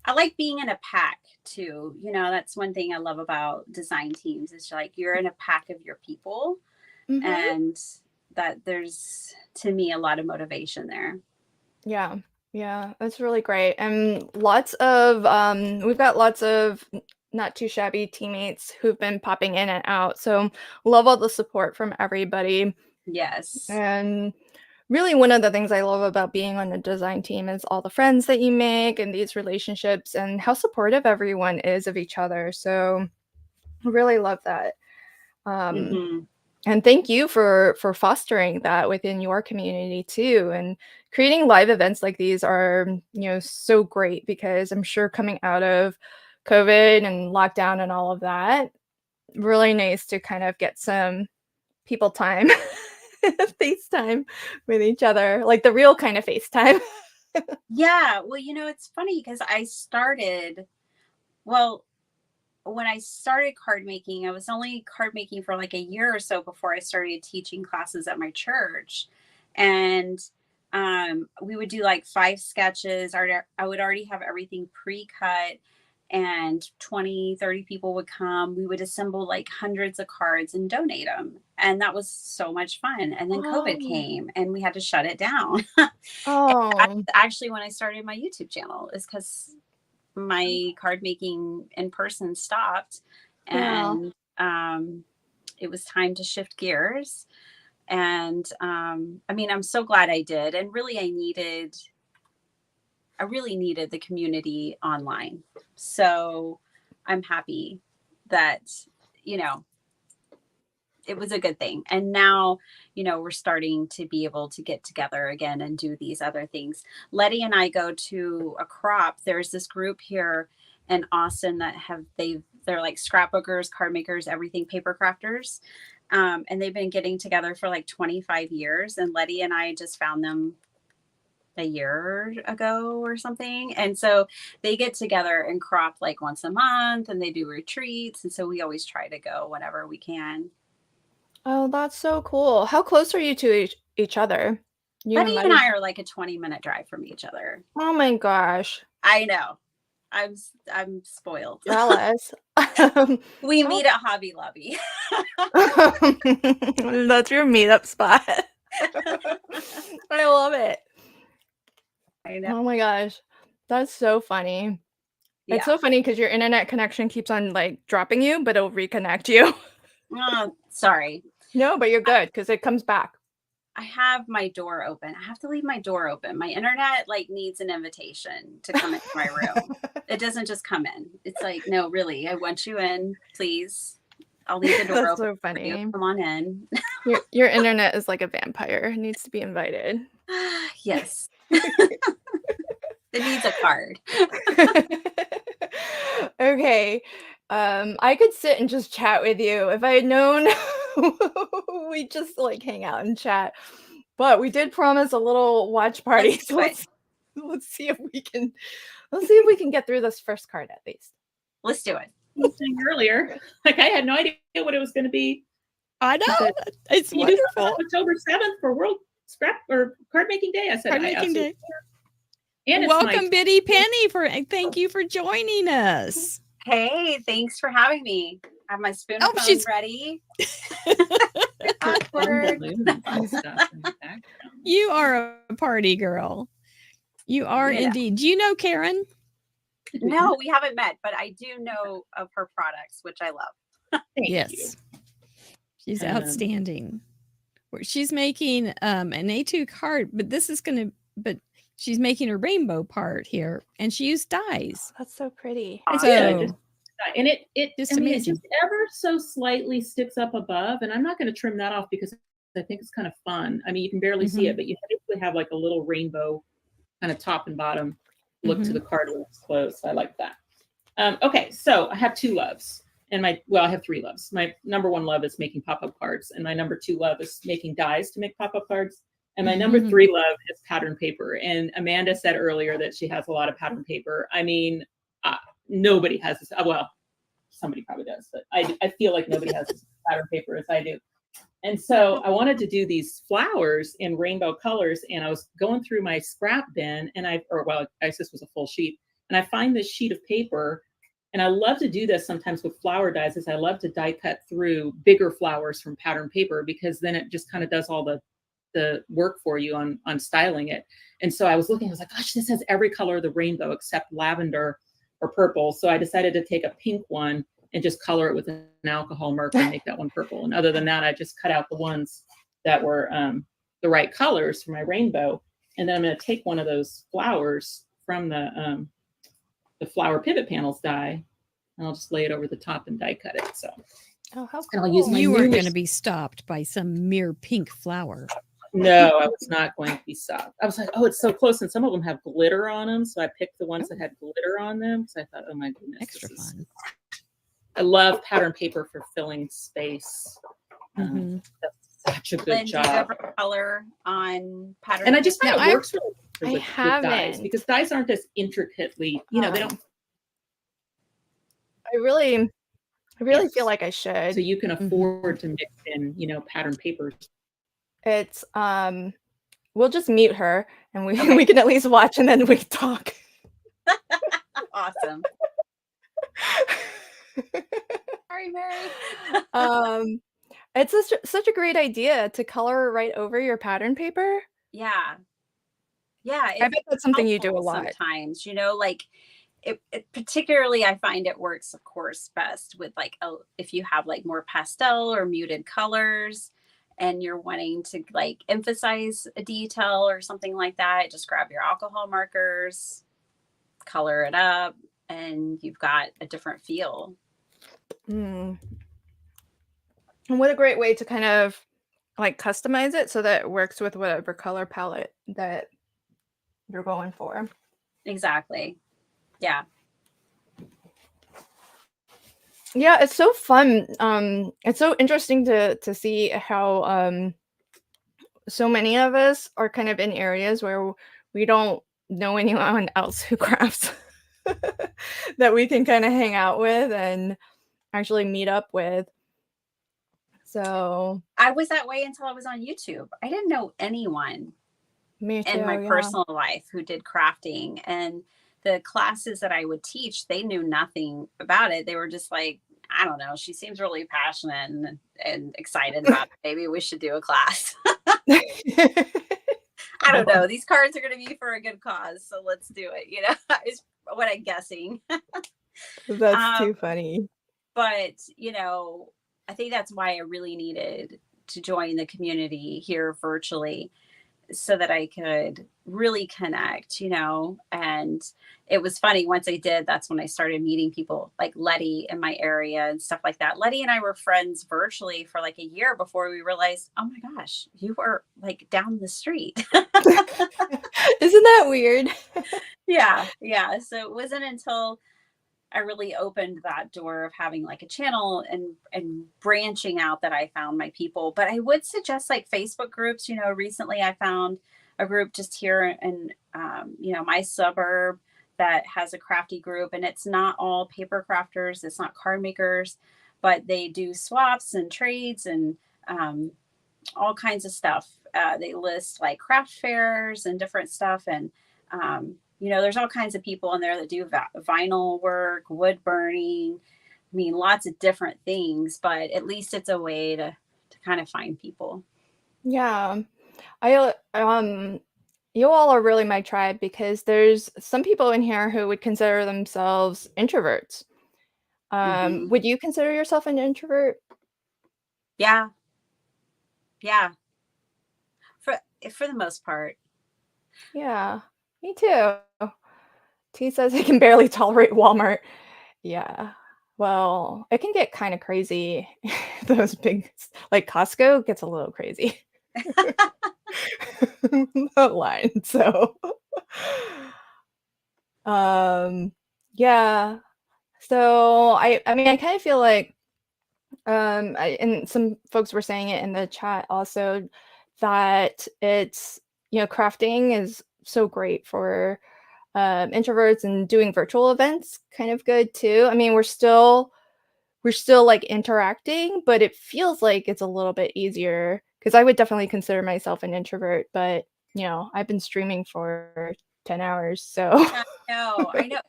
I like being in a pack too. You know, that's one thing I love about design teams. It's like you're in a pack of your people, and that there's, to me, a lot of motivation there. Yeah, that's really great. And we've got lots of Not Too Shabby teammates who've been popping in and out. So love all the support from everybody. Yes. And really one of the things I love about being on the design team is all the friends that you make and these relationships and how supportive everyone is of each other. So I really love that. And thank you for fostering that within your community too. And creating live events like these are, so great, because I'm sure coming out of COVID and lockdown and all of that, really nice to kind of get some people time, FaceTime with each other, like the real kind of FaceTime. Yeah. Well, it's funny because when I started card making, I was only card making for like a year or so before I started teaching classes at my church. And we would do like 5 sketches. I would already have everything pre-cut, and 20, 30 people would come. We would assemble like hundreds of cards and donate them. And that was so much fun. And then COVID came and we had to shut it down. Actually, when I started my YouTube channel, is because my card making in person stopped, and it was time to shift gears. And I'm so glad I did. And really I really needed the community online. So I'm happy that, it was a good thing. And now, we're starting to be able to get together again and do these other things. Letty and I go to a crop. There's this group here in Austin that they're like scrapbookers, card makers, everything, paper crafters. And they've been getting together for like 25 years. And Letty and I just found them a year ago or something. And so they get together and crop like once a month, and they do retreats. And so we always try to go whenever we can. Oh, that's so cool. How close are you to each other? Letty and I are like a 20-minute drive from each other. Oh my gosh. I know. I'm spoiled. Jealous. We meet at Hobby Lobby. That's your meetup spot. I love it. I know. Oh my gosh. That's so funny. Yeah. It's so funny because your internet connection keeps on like dropping you, but it'll reconnect you. Oh, sorry. No, but you're good because it comes back. I have my door open. I have to leave my door open. My internet like needs an invitation to come into my room. It doesn't just come in. It's like, no, really, I want you in, please. I'll leave the door open. So funny. For you. Come on in. Your internet is like a vampire. It needs to be invited. Yes. It needs a card. Okay. I could sit and just chat with you. If I had known, we'd just like hang out and chat. But we did promise a little watch party. So let's see if we can get through this first card at least. Let's do it. I was saying earlier, like I had no idea what it was going to be. I know. It's wonderful. October 7th for World Card Making Day. I said Card Making Day. And welcome, Biddy Penny. Thank you for joining us. Hey, thanks for having me. have my spoon Oh, phone she's- ready. Awkward. Awkward. You are a party girl. You are You know. indeed. Do you know Karen? No, we haven't met, but I do know of her products, which I love. Thank you. Yes. She's Um, outstanding. She's making an A2 card, but she's making a rainbow part here, and she used dyes. That's so pretty. I So- did, and it Just I mean, it amazing. just ever so slightly sticks up above, and I'm not going to trim that off because I think it's kind of fun. I mean, you can barely see it, but you basically have like a little rainbow kind of top and bottom look to the card when it's closed. So I like that. Okay, so I have two loves, and I have three loves. My number one love is making pop-up cards, and my number two love is making dies to make pop-up cards. And my number three love is pattern paper. And Amanda said earlier that she has a lot of pattern paper. I mean, nobody has this. Well, somebody probably does, but I feel like nobody has this pattern paper as I do. And so I wanted to do these flowers in rainbow colors, and I was going through my scrap bin, and I guess this was a full sheet, and I find this sheet of paper, and I love to do this sometimes with flower dies, is I love to die cut through bigger flowers from pattern paper, because then it just kind of does all the work for you on styling it. And so I was looking, I was like, gosh, this has every color of the rainbow except lavender or purple. So I decided to take a pink one and just color it with an alcohol marker and make that one purple. And other than that, I just cut out the ones that were the right colors for my rainbow. And then I'm going to take one of those flowers from the flower pivot panels die, and I'll just lay it over the top and die cut it. So Oh, how and I'll use cool. my You new weren't going to be stopped by some mere pink flower. No, I was not going to be stopped. I was like, oh, it's so close. And some of them have glitter on them. So I picked the ones that had glitter on them. So I thought, oh my goodness. Extra fun. I love pattern paper for filling space. That's such a good Lynn, do you job. ever color on pattern? And I just paper? find No, it works really I good with dies, haven't. because dies aren't as intricately, they don't, I really Yes. feel like I should. so you can afford to mix in, pattern papers. It's we'll just mute her and we we can at least watch and then we talk. Awesome. Sorry, Mary. It's such a great idea to color right over your pattern paper. Yeah. Yeah. I bet that's something you do a helpful lot. sometimes, like it particularly, I find it works, of course, best with like, if you have like more pastel or muted colors and you're wanting to like emphasize a detail or something like that, just grab your alcohol markers, color it up, and you've got a different feel. And what a great way to kind of like customize it so that it works with whatever color palette that you're going for. Exactly. Yeah. Yeah, it's so fun. It's so interesting to see how so many of us are kind of in areas where we don't know anyone else who crafts that we can kind of hang out with and actually meet up with. So I was that way until I was on YouTube. I didn't know anyone me too. in my yeah. personal life who did crafting, and the classes that I would teach, they knew nothing about it. They were just like, I don't know, she seems really passionate and excited about it. Maybe we should do a class. I don't know. These cards are going to be for a good cause, so let's do it. Is what I'm guessing. That's too funny. But, I think that's why I really needed to join the community here virtually, so that I could really connect, and it was funny. Once I did, that's when I started meeting people like Letty in my area and stuff like that. Letty and I were friends virtually for like a year before we realized, oh my gosh, you are like down the street. Isn't that weird? Yeah. So it wasn't until I really opened that door of having like a channel and branching out that I found my people. But I would suggest like Facebook groups. Recently I found a group just here in my suburb that has a crafty group, and it's not all paper crafters, it's not card makers, but they do swaps and trades and all kinds of stuff. They list like craft fairs and different stuff, and there's all kinds of people in there that do vinyl work, wood burning, mean, lots of different things, but at least it's a way to kind of find people. Yeah. You all are really my tribe because there's some people in here who would consider themselves introverts. Mhm. Would you consider yourself an introvert? Yeah. Yeah. For the most part. Yeah, me too. T says he can barely tolerate Walmart. Yeah. Well, it can get kind of crazy. Those big, like Costco gets a little crazy. Not lying. So, yeah. So I mean, I kind of feel like, and some folks were saying it in the chat also, that it's, crafting is so great for introverts, and doing virtual events kind of good too. I mean, we're still like interacting, but it feels like it's a little bit easier because I would definitely consider myself an introvert, but I've been streaming for 10 hours, so I know.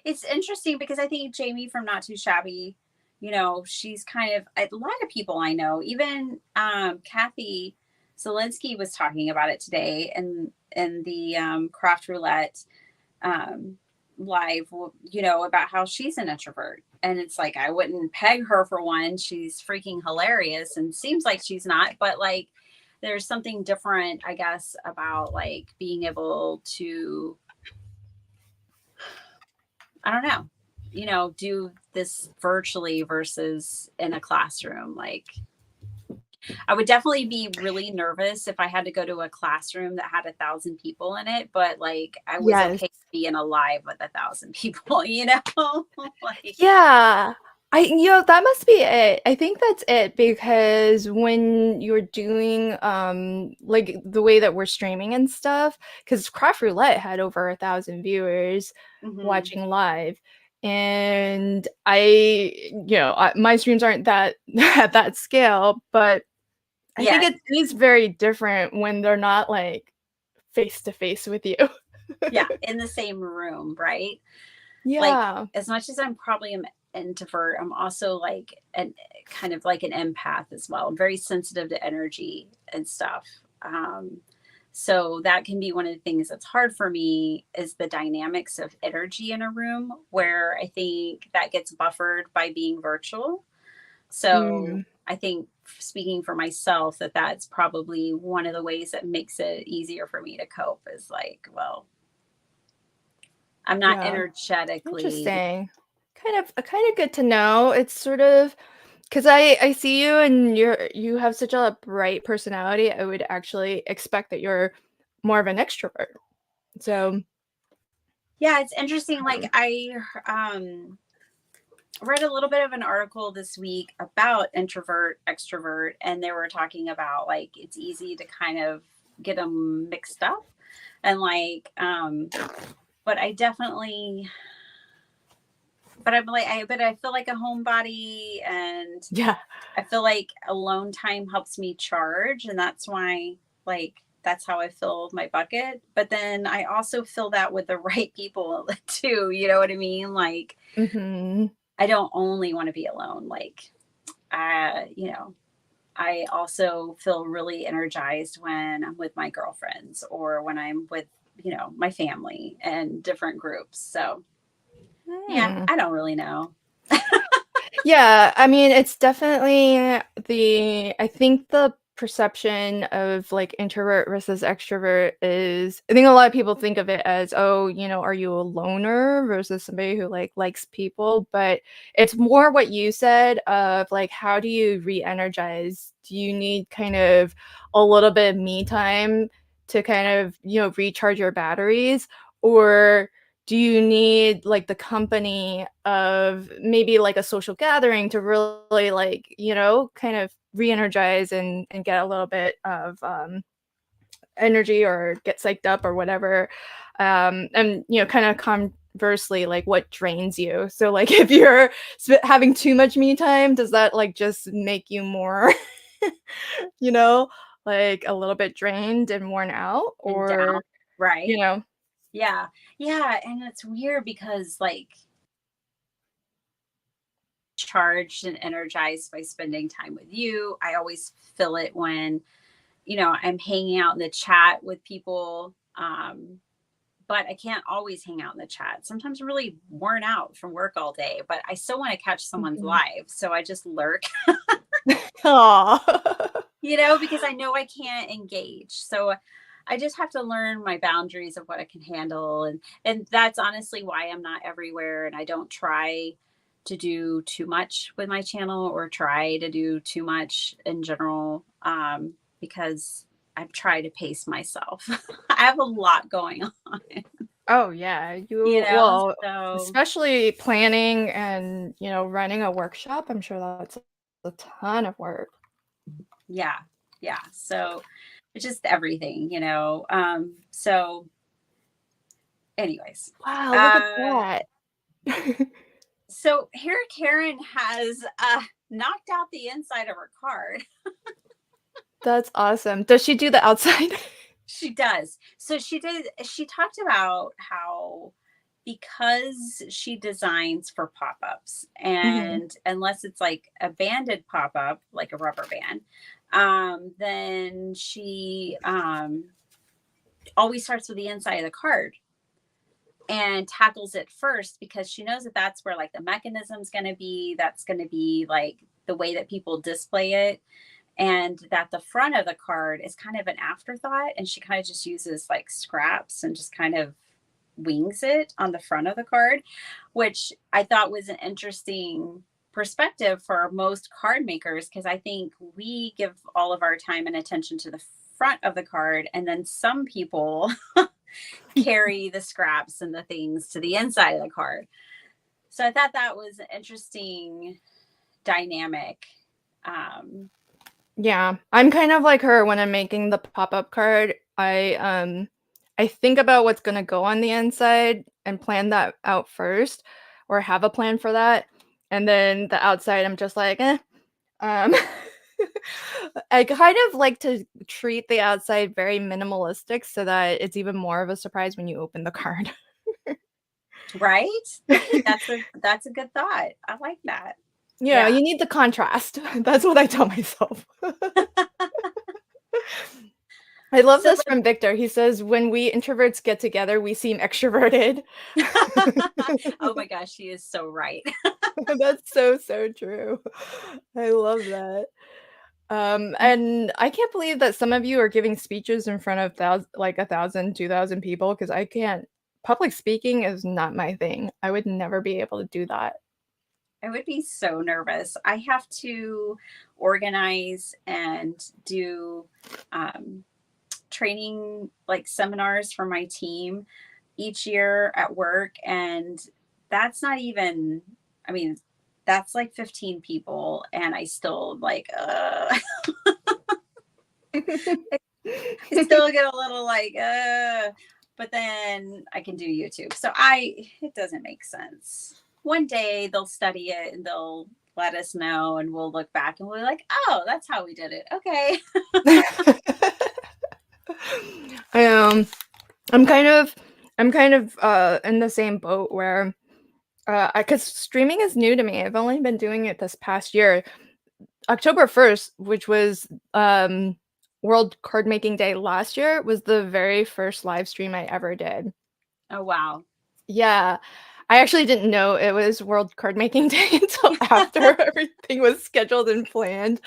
It's interesting because I think Jamie from Not Too Shabby, she's kind of a lot of people I know, even Kathy Zelinsky was talking about it today in the craft roulette live, about how she's an introvert. And it's like, I wouldn't peg her for one. She's freaking hilarious and seems like she's not, but like, there's something different, I guess, about like being able to, I don't know, do this virtually versus in a classroom. Like, I would definitely be really nervous if I had to go to a classroom that had 1,000 people in it, but like I was yes. okay being alive with 1,000 people, like, Yeah. That must be it. I think that's it, because when you're doing like the way that we're streaming and stuff, because Craft Roulette had over 1,000 viewers watching live, and my streams aren't that at that scale, but I think it is very different when they're not like face to face with you. Yeah, in the same room, right? Yeah. Like, as much as I'm probably an introvert, I'm also like an kind of like an empath as well. I'm very sensitive to energy and stuff. So that can be one of the things that's hard for me, is the dynamics of energy in a room, where I think that gets buffered by being virtual. So I think, speaking for myself, that's probably one of the ways that makes it easier for me to cope, is like, well, I'm not energetically. Interesting. Kind of good to know. It's sort of, because I see you and you have such a bright personality. I would actually expect that you're more of an extrovert. So yeah, it's interesting. Like, I read a little bit of an article this week about introvert, extrovert, and they were talking about like it's easy to kind of get them mixed up, and like, but I definitely, but I'm like, I feel like a homebody, and yeah, I feel like alone time helps me charge, and that's why, like, that's how I fill my bucket. But then I also fill that with the right people too. You know what I mean? Like, I don't only want to be alone. Like, I also feel really energized when I'm with my girlfriends, or when I'm with, my family and different groups. So yeah, I don't really know. Yeah, I mean, it's definitely I think the perception of like introvert versus extrovert is, I think a lot of people think of it as, oh, are you a loner versus somebody who like likes people? But it's more what you said of like, how do you re-energize? Do you need kind of a little bit of me time to kind of, recharge your batteries? Or do you need like the company of maybe like a social gathering to really like, kind of re-energize and get a little bit of energy, or get psyched up or whatever? And kind of conversely, like what drains you? So like if you're having too much me time, does that like just make you more like a little bit drained and worn out? And down, Or right? Yeah. Yeah. And it's weird because like recharged and energized by spending time with you. I always feel it when, you know, I'm hanging out in the chat with people. But I can't always hang out in the chat. Sometimes I'm really worn out from work all day, but I still want to catch someone's live. So I just lurk, Aw. you know, because I know I can't engage. So I just have to learn my boundaries of what I can handle. And that's honestly why I'm not everywhere. And I don't try to do too much with my channel or try to do too much in general, because I've tried to pace myself. I have a lot going on. Oh yeah, You know, well, so especially planning and, you know, running a workshop. I'm sure that's a ton of work. yeah. So it's just everything, you know. So anyways. Wow, look at that. So here Karen has knocked out the inside of her card. That's awesome. Does she do the outside? She does. So she talked about how, because she designs for pop-ups, and unless it's like a banded pop-up, like a rubber band, then she always starts with the inside of the card and tackles it first, because she knows that that's where like the mechanism's going to be. That's going to be like the way that people display it. And that the front of the card is kind of an afterthought. And she kind of just uses like scraps and just kind of wings it on the front of the card, which I thought was an interesting perspective for most card makers, because I think we give all of our time and attention to the front of the card, and then some people carry the scraps and the things to the inside of the card. So I thought that was an interesting dynamic. Yeah, I'm kind of like her when I'm making the pop-up card. I think about what's gonna go on the inside and plan that out first, or have a plan for that. And then the outside, I'm just like, eh. I kind of like to treat the outside very minimalistic so that it's even more of a surprise when you open the card. Right? That's a good thought. I like that. Yeah, you need the contrast. That's what I tell myself. I love So this from Victor. He says, when we introverts get together, we seem extroverted. Oh my gosh, she is so right. That's so, so true. I love that. And I can't believe that some of you are giving speeches in front of 1,000, 2,000 people, because I can't. Public speaking is not my thing. I would never be able to do that. I would be so nervous. I have to organize and do training, like seminars for my team each year at work. And that's not even, I mean, that's like 15 people. And I still like, I still get a little like, but then I can do YouTube. So it doesn't make sense. One day they'll study it and they'll let us know, and we'll look back and we'll be like, oh, that's how we did it. Okay. I'm kind of in the same boat where because streaming is new to me. I've only been doing it this past year. October 1st, which was World Cardmaking Day last year, was the very first live stream I ever did. Oh, wow. Yeah. I actually didn't know it was World Cardmaking Day until after everything was scheduled and planned.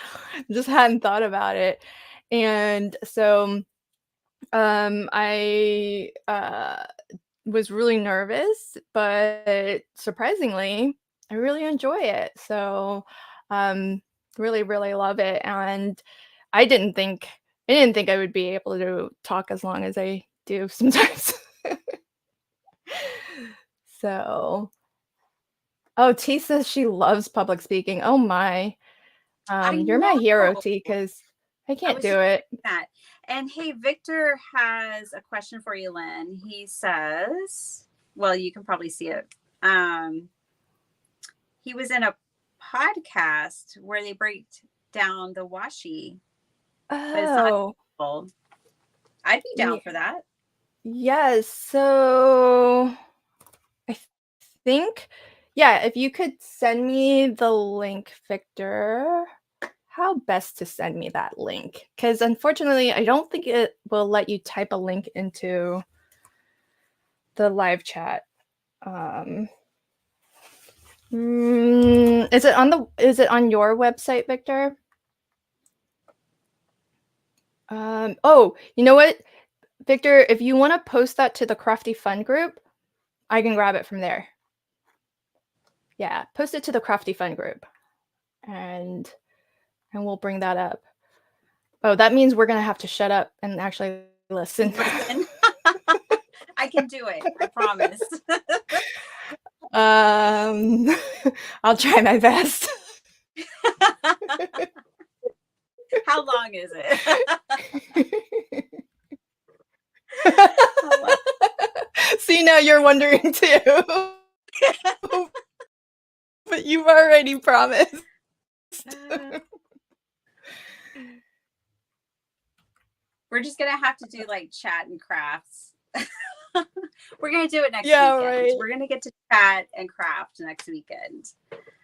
Just hadn't thought about it. And so I was really nervous, but surprisingly, I really enjoy it. So really, really love it. And I didn't think I would be able to talk as long as I do sometimes. So, oh, T says she loves public speaking. Oh my. You're my hero, know. T, because I I can't was do just it. thinking that. And hey, Victor has a question for you, Lynn. He says, well, you can probably see it. He was in a podcast where they break down the washi. But it's not Oh, full. I'd be down Ye- for that. yes. So I think Yeah, if you could send me the link, Victor. How best to send me that link? Because unfortunately, I don't think it will let you type a link into the live chat. Is it on your website, Victor? Oh, you know what, Victor? If you want to post that to the Crafty Fun group, I can grab it from there. Yeah, post it to the Crafty Fun group, and we'll bring that up. Oh, that means we're gonna have to shut up and actually listen. Listen. I can do it. I promise. I'll try my best. How long is it? See, now you're wondering too. But you've already promised. We're just gonna have to do like chat and crafts. We're gonna do it next Yeah, weekend. right. We're gonna get to chat and craft next weekend.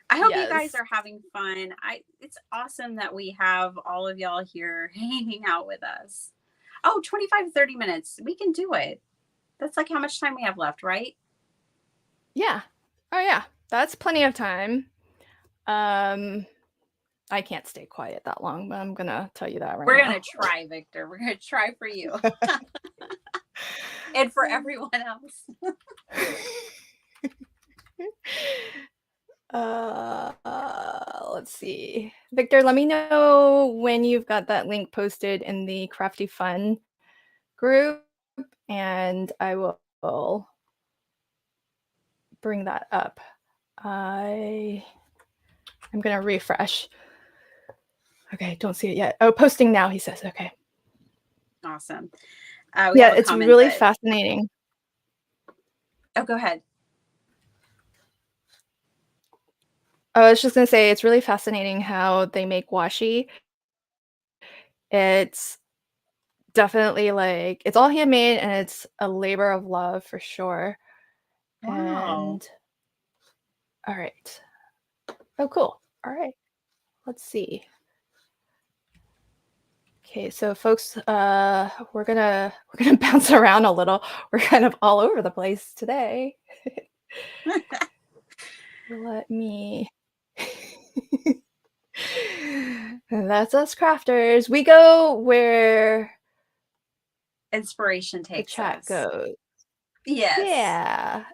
I hope you guys Yes. are having fun. It's awesome that we have all of y'all here hanging out with us. Oh, 25, 30 minutes. We can do it. That's like how much time we have left, right? Yeah. Oh yeah. That's plenty of time. I can't stay quiet that long, but I'm gonna tell you that right We're now. gonna try, Victor. We're gonna try for you. And for everyone else. Let's see. Victor, let me know when you've got that link posted in the Crafty Fun group, and I will bring that up. I'm gonna refresh. Okay, don't see it yet. Oh, posting now, he says. Okay. Awesome. Yeah, it's really fascinating. Oh, go ahead. I was just gonna say it's really fascinating how they make washi. It's definitely like it's all handmade and it's a labor of love for sure. Wow. And all right. Oh, cool. All right. Let's see. Okay, so folks, we're gonna bounce around a little. We're kind of all over the place today. Let me. That's us crafters. We go where inspiration the takes chat us. goes. Yes. Yeah.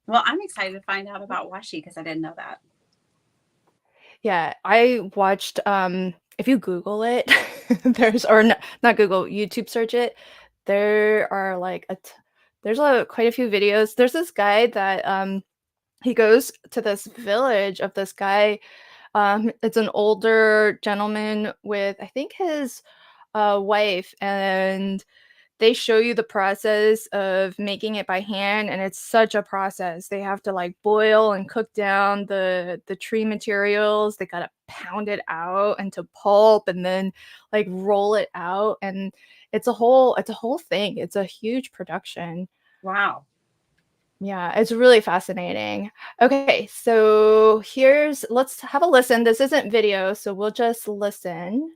Well, I'm excited to find out about washi because I didn't know that. Yeah, I watched if you Google it, there's not Google, YouTube search it. There are like there's quite a few videos. There's this guy that he goes to this village of this guy. It's an older gentleman with I think his wife, and they show you the process of making it by hand, and it's such a process. They have to like boil and cook down the tree materials. They gotta pound it out into pulp and then like roll it out, and it's a whole thing. It's a huge production. Wow. Yeah, it's really fascinating. Okay, so let's have a listen. This isn't video, so we'll just listen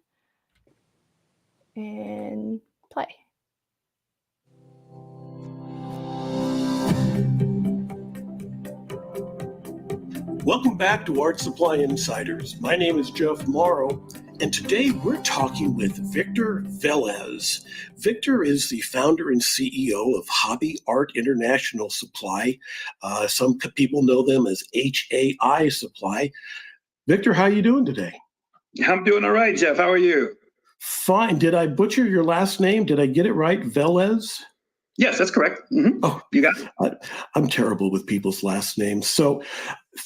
and play. Welcome back to Art Supply Insiders. My name is Jeff Morrow, and today we're talking with Victor Velez. Victor is the founder and CEO of Hobby Art International Supply. Some people know them as HAI Supply. Victor, how are you doing today? I'm doing all right, Jeff. How are you? Fine. Did I butcher your last name? Did I get it right? Velez? Yes, that's correct. Mm-hmm. Oh, you got it. I'm terrible with people's last names. So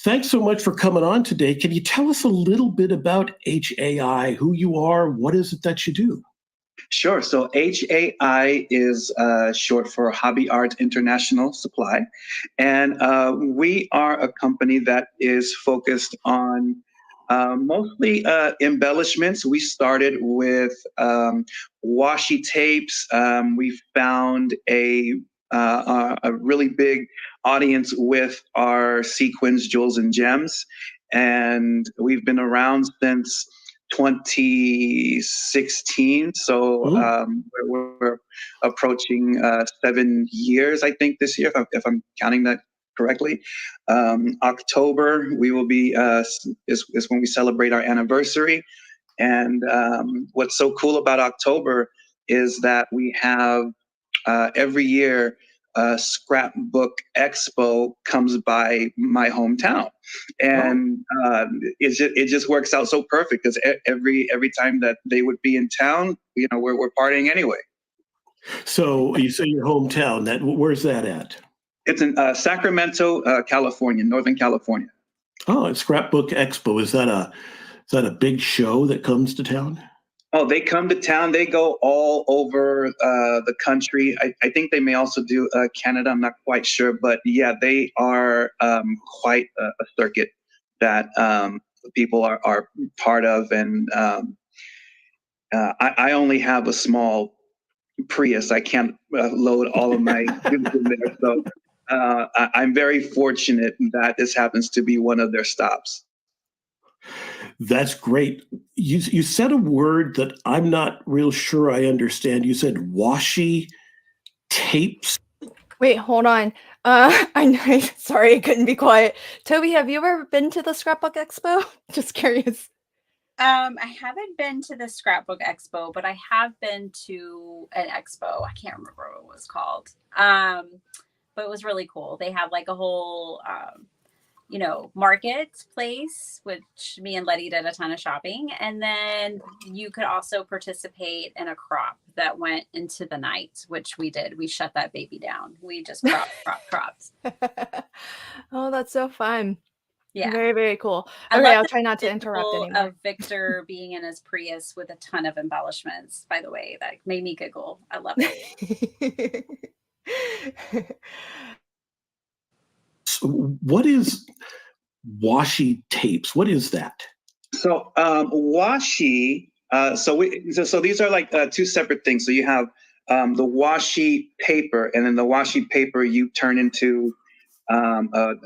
thanks so much for coming on today. Can you tell us a little bit about HAI, who you are, what is it that you do? Sure. So HAI is short for Hobby Art International Supply. And we are a company that is focused on mostly embellishments. We started with washi tapes. We found a a really big audience with our sequins, jewels, and gems. And we've been around since 2016. So we're approaching 7 years, I think, this year, if I'm counting that correctly. October, we will be is when we celebrate our anniversary. And what's so cool about October is that we have every year Scrapbook Expo comes by my hometown, and it just works out so perfect because every time that they would be in town, we're partying anyway. So you say your hometown. Where's that at? It's in Sacramento, California, Northern California. Oh, it's Scrapbook Expo. Is that a big show that comes to town? Oh, they come to town. They go all over the country. I think they may also do Canada. I'm not quite sure. But yeah, they are quite a circuit that people are part of. And I only have a small Prius. I can't load all of my goods in there. So I'm very fortunate that this happens to be one of their stops. That's great. You said a word that I'm not real sure I understand. You said washi tapes. Wait, hold on. Sorry, I couldn't be quiet. Toby, have you ever been to the Scrapbook Expo? Just curious. I haven't been to the Scrapbook Expo, but I have been to an expo. I can't remember what it was called. But it was really cool. They have like a whole marketplace, which me and Letty did a ton of shopping. And then you could also participate in a crop that went into the night, which we did. We shut that baby down. We just cropped. Oh, that's so fun. Yeah. Very, very cool. I Okay, love I'll the try not to interrupt visual anymore. of Victor being in his Prius with a ton of embellishments, by the way. That made me giggle. I love it. So what is washi tapes? What is that? So washi. So these are like two separate things. So you have the washi paper, and then the washi paper you turn into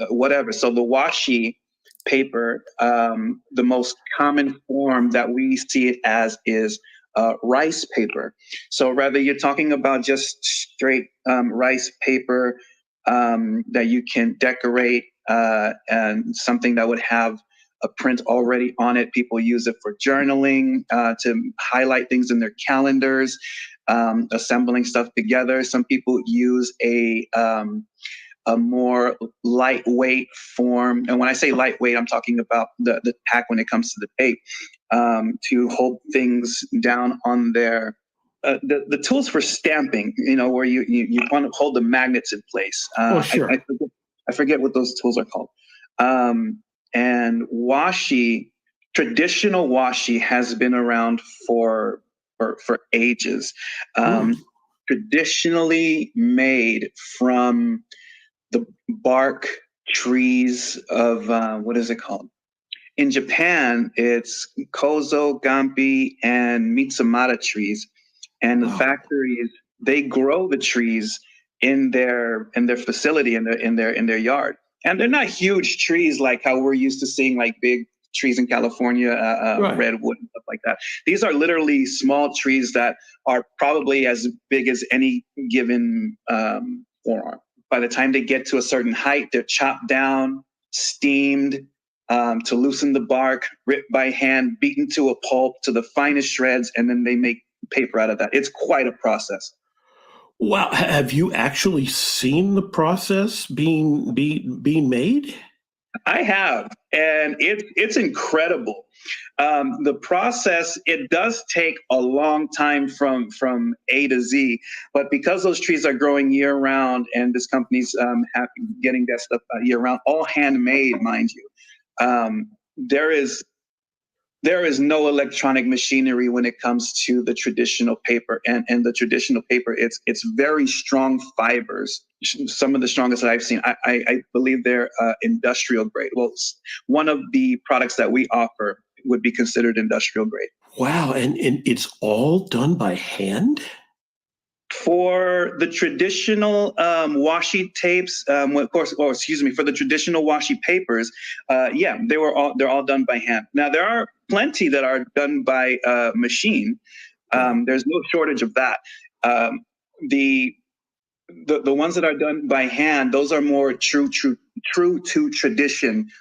whatever. So the washi paper, the most common form that we see it as is rice paper. So whether you're talking about just straight rice paper that you can decorate and something that would have a print already on it. People use it for journaling, to highlight things in their calendars, assembling stuff together. Some people use a more lightweight form. And when I say lightweight, I'm talking about the pack when it comes to the tape, to hold things down on their, the tools for stamping, where you want to hold the magnets in place. Sure. I forget what those tools are called. And washi, traditional washi has been around for ages. Traditionally made from the bark trees of, what is it called? In Japan, it's Kozo, Gampi, and Mitsumata trees. And the factories, they grow the trees in their facility, in their yard. And they're not huge trees like how we're used to seeing like big trees in California, redwood and stuff like that. These are literally small trees that are probably as big as any given forearm. By the time they get to a certain height, they're chopped down, steamed to loosen the bark, ripped by hand, beaten to a pulp to the finest shreds, and then they make paper out of that. It's quite a process. Wow. Have you actually seen the process being made? I have, and it's incredible. The process, it does take a long time from A to Z, but because those trees are growing year round and this company's getting that stuff year round, all handmade, mind you, there is no electronic machinery when it comes to the traditional paper, and the traditional paper, it's very strong fibers. Some of the strongest that I've seen. I believe they're industrial grade. Well, one of the products that we offer would be considered industrial grade. Wow, and it's all done by hand? For the traditional washi tapes, of course, or excuse me, for the traditional washi papers, yeah, they're all done by hand. Now there are plenty that are done by machine. There's no shortage of that. The ones that are done by hand, those are more true to tradition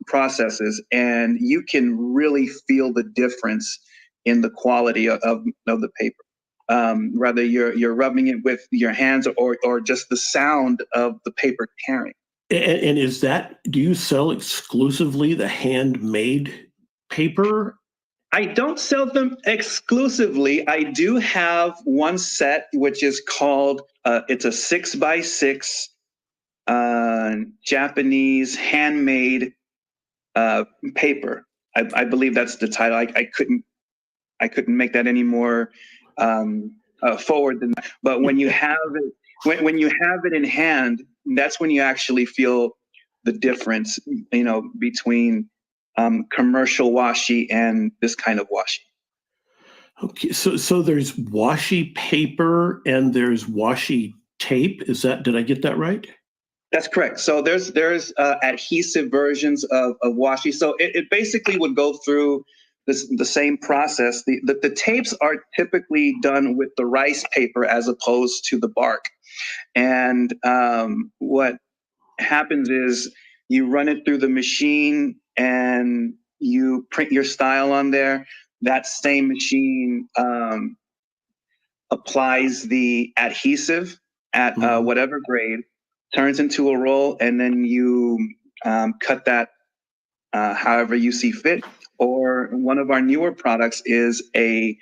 processes, and you can really feel the difference in the quality of the paper. Whether you're rubbing it with your hands or just the sound of the paper tearing. And is that, do you sell exclusively the handmade paper? I don't sell them exclusively. I do have one set, which is called, it's a 6x6 Japanese handmade paper. I believe that's the title. I couldn't make that any more forward than that. But when you have it, when you have it in hand, that's when you actually feel the difference, between commercial washi and this kind of washi. Okay, so there's washi paper and there's washi tape. Did I get that right? That's correct. So there's adhesive versions of washi. So it basically would go through the same process. The tapes are typically done with the rice paper as opposed to the bark. And what happens is you run it through the machine and you print your style on there. That same machine applies the adhesive at whatever grade, turns into a roll, and then you cut that however you see fit. Or one of our newer products is a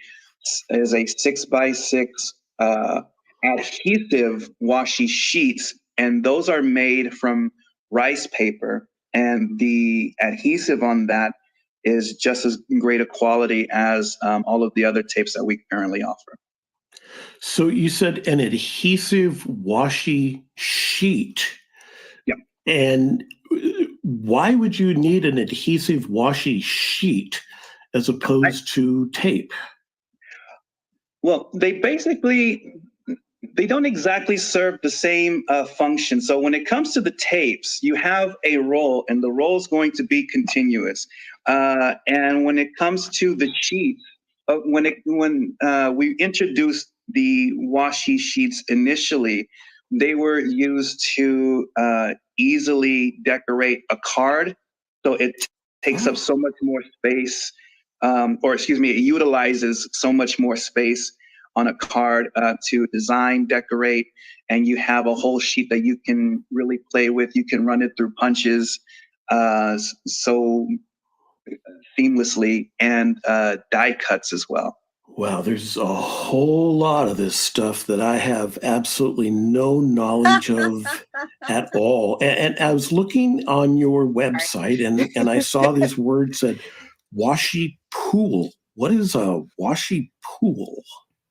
6x6 adhesive washi sheets, and those are made from rice paper, and the adhesive on that is just as great a quality as all of the other tapes that we currently offer. So you said an adhesive washi sheet. Yeah. And why would you need an adhesive washi sheet as opposed to tape? Well, they don't exactly serve the same function. So when it comes to the tapes, you have a roll, and the roll is going to be continuous. And when it comes to the sheets, when we introduced the washi sheets initially, they were used to easily decorate a card. So it takes up so much more space, it utilizes so much more space on a card to design, decorate, and you have a whole sheet that you can really play with. You can run it through punches so seamlessly, and die cuts as well. Wow, there's a whole lot of this stuff that I have absolutely no knowledge of at all. And I was looking on your website and I saw these words said washi pool. What is a washi pool?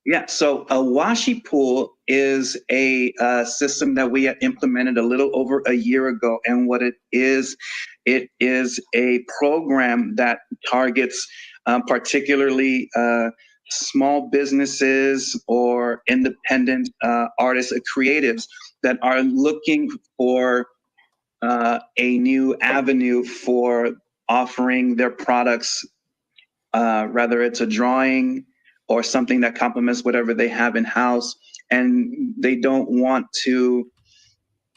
Yeah, so a washi pool is a system that we implemented a little over a year ago. And what it is a program that targets particularly small businesses or independent artists or creatives that are looking for a new avenue for offering their products, whether it's a drawing or something that complements whatever they have in-house, and they don't want to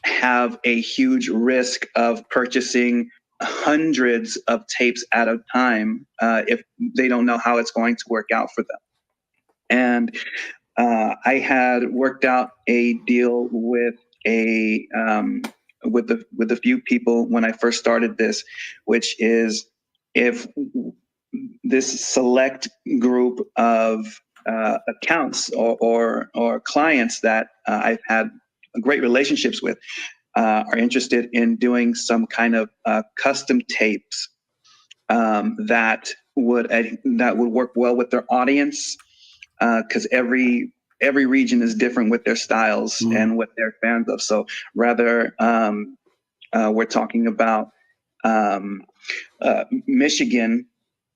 have a huge risk of purchasing hundreds of tapes at a time if they don't know how it's going to work out for them. And I had worked out a deal with a few people when I first started this, which is if this select group of accounts or clients that I've had great relationships with are interested in doing some kind of custom tapes that would work well with their audience, because every region is different with their styles and what they're fans of. So rather, we're talking about Michigan.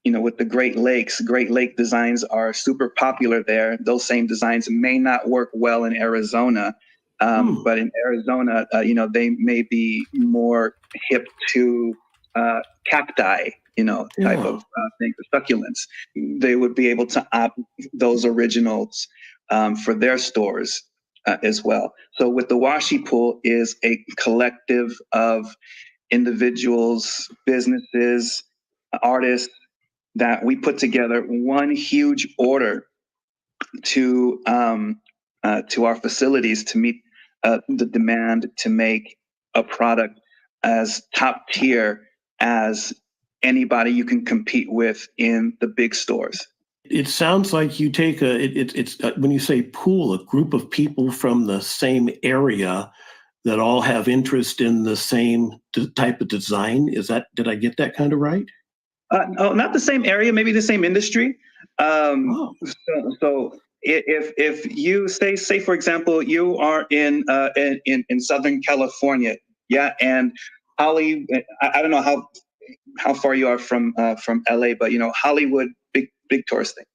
with the Great Lakes, Great Lake designs are super popular there. Those same designs may not work well in Arizona, but in Arizona, they may be more hip to cacti, type of things, succulents. They would be able to opt those originals for their stores as well. So with the washi pool is a collective of individuals, businesses, artists, that we put together one huge order to our facilities to meet the demand to make a product as top tier as anybody you can compete with in the big stores. It sounds like you take it's when you say pool, a group of people from the same area that all have interest in the same type of design. Did I get that kind of right? No, not the same area, maybe the same industry. So if you say for example, you are in Southern California, yeah, and Holly, I don't know how far you are from LA, but Hollywood, big tourist thing,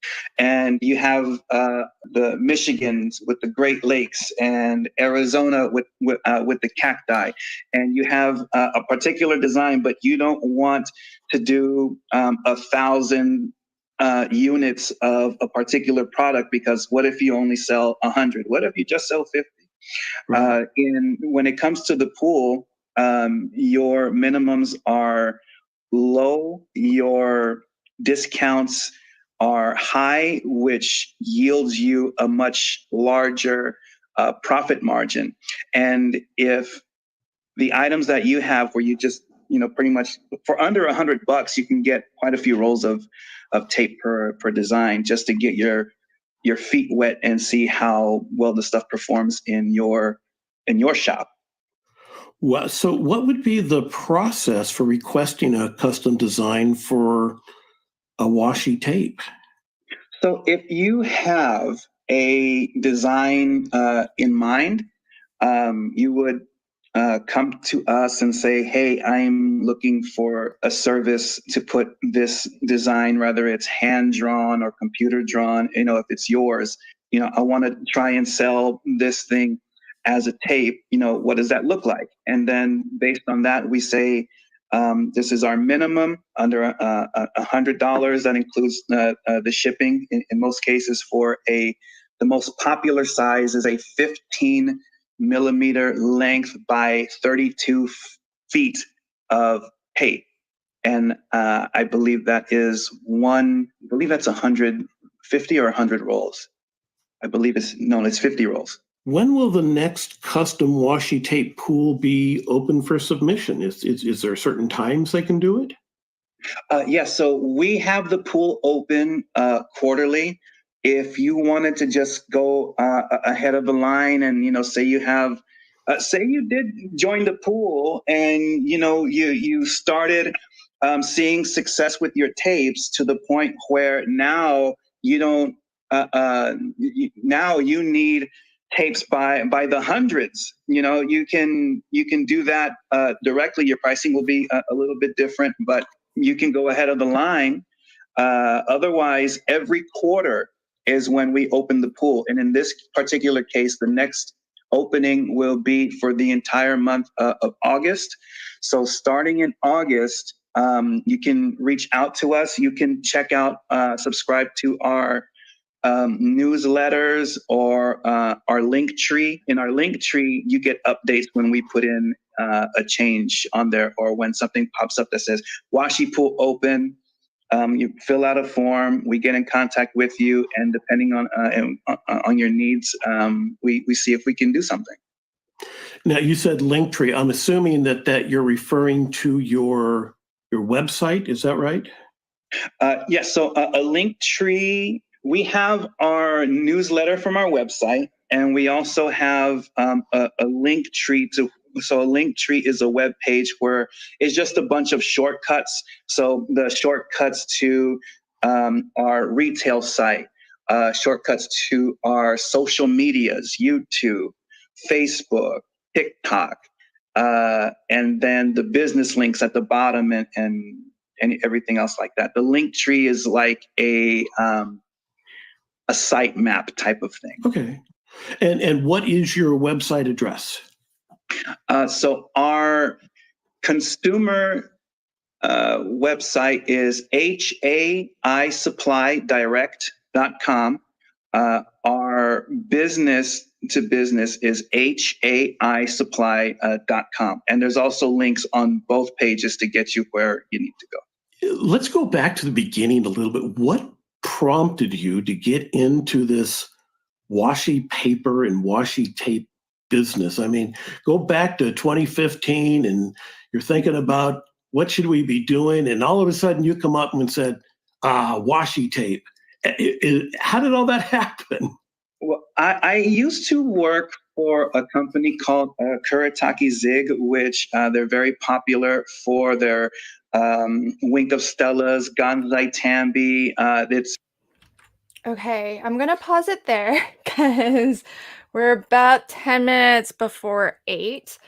and you have the Michigans with the Great Lakes, and Arizona with the cacti, and you have a particular design, but you don't want to do 1,000 units of a particular product, because what if you only sell 100? What if you just sell 50? Right. When it comes to the pool, your minimums are low, your discounts are high, which yields you a much larger profit margin. And if the items that you have, where you just pretty much for under $100, you can get quite a few rolls of tape per design, just to get your feet wet and see how well the stuff performs in your shop. Well, so what would be the process for requesting a custom design for a washi tape? So if you have a design in mind, you would come to us and say, hey, I'm looking for a service to put this design, whether it's hand drawn or computer drawn, if it's yours, I want to try and sell this thing as a tape, what does that look like? And then based on that, we say, this is our minimum under $100. That includes the shipping in most cases. The most popular size is a 15 millimeter length by 32 feet of tape. And I believe that's 150 or 100 rolls. I believe it's 50 rolls. When will the next custom washi tape pool be open for submission? Is there certain times they can do it? Yes, so we have the pool open quarterly. If you wanted to just go ahead of the line and say you have, say you did join the pool and you started seeing success with your tapes to the point where now you don't now you need tapes by the hundreds. You can do that directly. Your pricing will be a little bit different, but you can go ahead of the line. Otherwise, every quarter is when we open the pool. And in this particular case, the next opening will be for the entire month of August. So starting in August, you can reach out to us. You can check out, subscribe to our newsletters or our link tree. In our link tree, you get updates when we put in a change on there, or when something pops up that says washi pool open. You fill out a form, we get in contact with you, and depending on your needs, we see if we can do something. Now, you said link tree. I'm assuming that you're referring to your website. Is that right? Yes. So a link tree. We have our newsletter from our website, and we also have a link tree to. So a link tree is a web page where it's just a bunch of shortcuts. So the shortcuts to our retail site, shortcuts to our social medias, YouTube, Facebook, TikTok, and then the business links at the bottom and everything else like that. The link tree is like a site map type of thing. Okay. And what is your website address? So our consumer website is haisupplydirect.com. Our business to business is haisupply.com. And there's also links on both pages to get you where you need to go. Let's go back to the beginning a little bit. What prompted you to get into this washi paper and washi tape business? I mean, go back to 2015 and you're thinking about what should we be doing? And all of a sudden you come up and said, washi tape. How did all that happen? Well, I used to work for a company called Kuretake Zig, which they're very popular for their Wink of Stellas, Ganzai Tambi. Okay, I'm gonna pause it there because we're about 10 minutes before 8.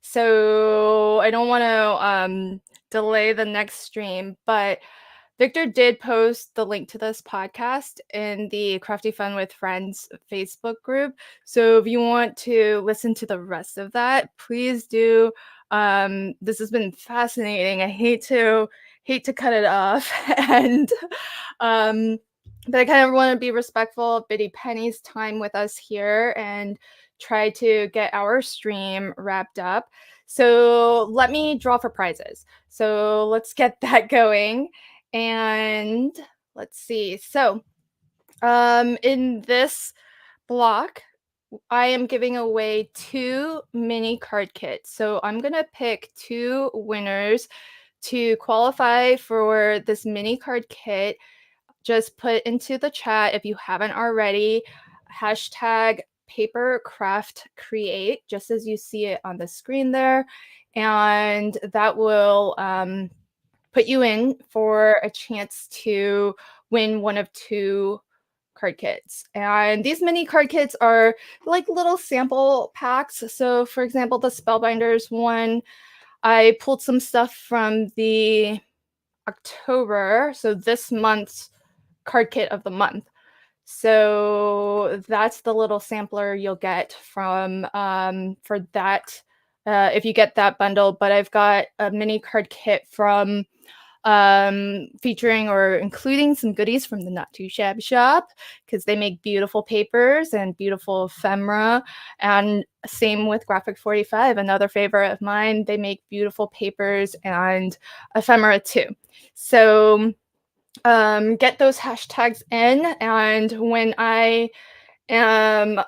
So I don't want to delay the next stream, but Victor did post the link to this podcast in the Crafty Fun with Friends Facebook group. So if you want to listen to the rest of that, please do. This has been fascinating. I hate to cut it off, and but I kind of want to be respectful of Biddy Penny's time with us here and try to get our stream wrapped up. So let me draw for prizes. So let's get that going. And let's see. So in this block, I am giving away 2 mini card kits. So I'm going to pick 2 winners to qualify for this mini card kit. Just put into the chat, if you haven't already, hashtag papercraftcreate, just as you see it on the screen there. And that will put you in for a chance to win one of 2 card kits. And these mini card kits are like little sample packs. So for example, the Spellbinders one, I pulled some stuff from the October, so this month's card kit of the month. So that's the little sampler you'll get from for that if you get that bundle. But I've got a mini card kit from featuring or including some goodies from the Not Too Shabby Shop, because they make beautiful papers and beautiful ephemera. And same with Graphic 45, another favorite of mine. They make beautiful papers and ephemera too. So get those hashtags in, and when I am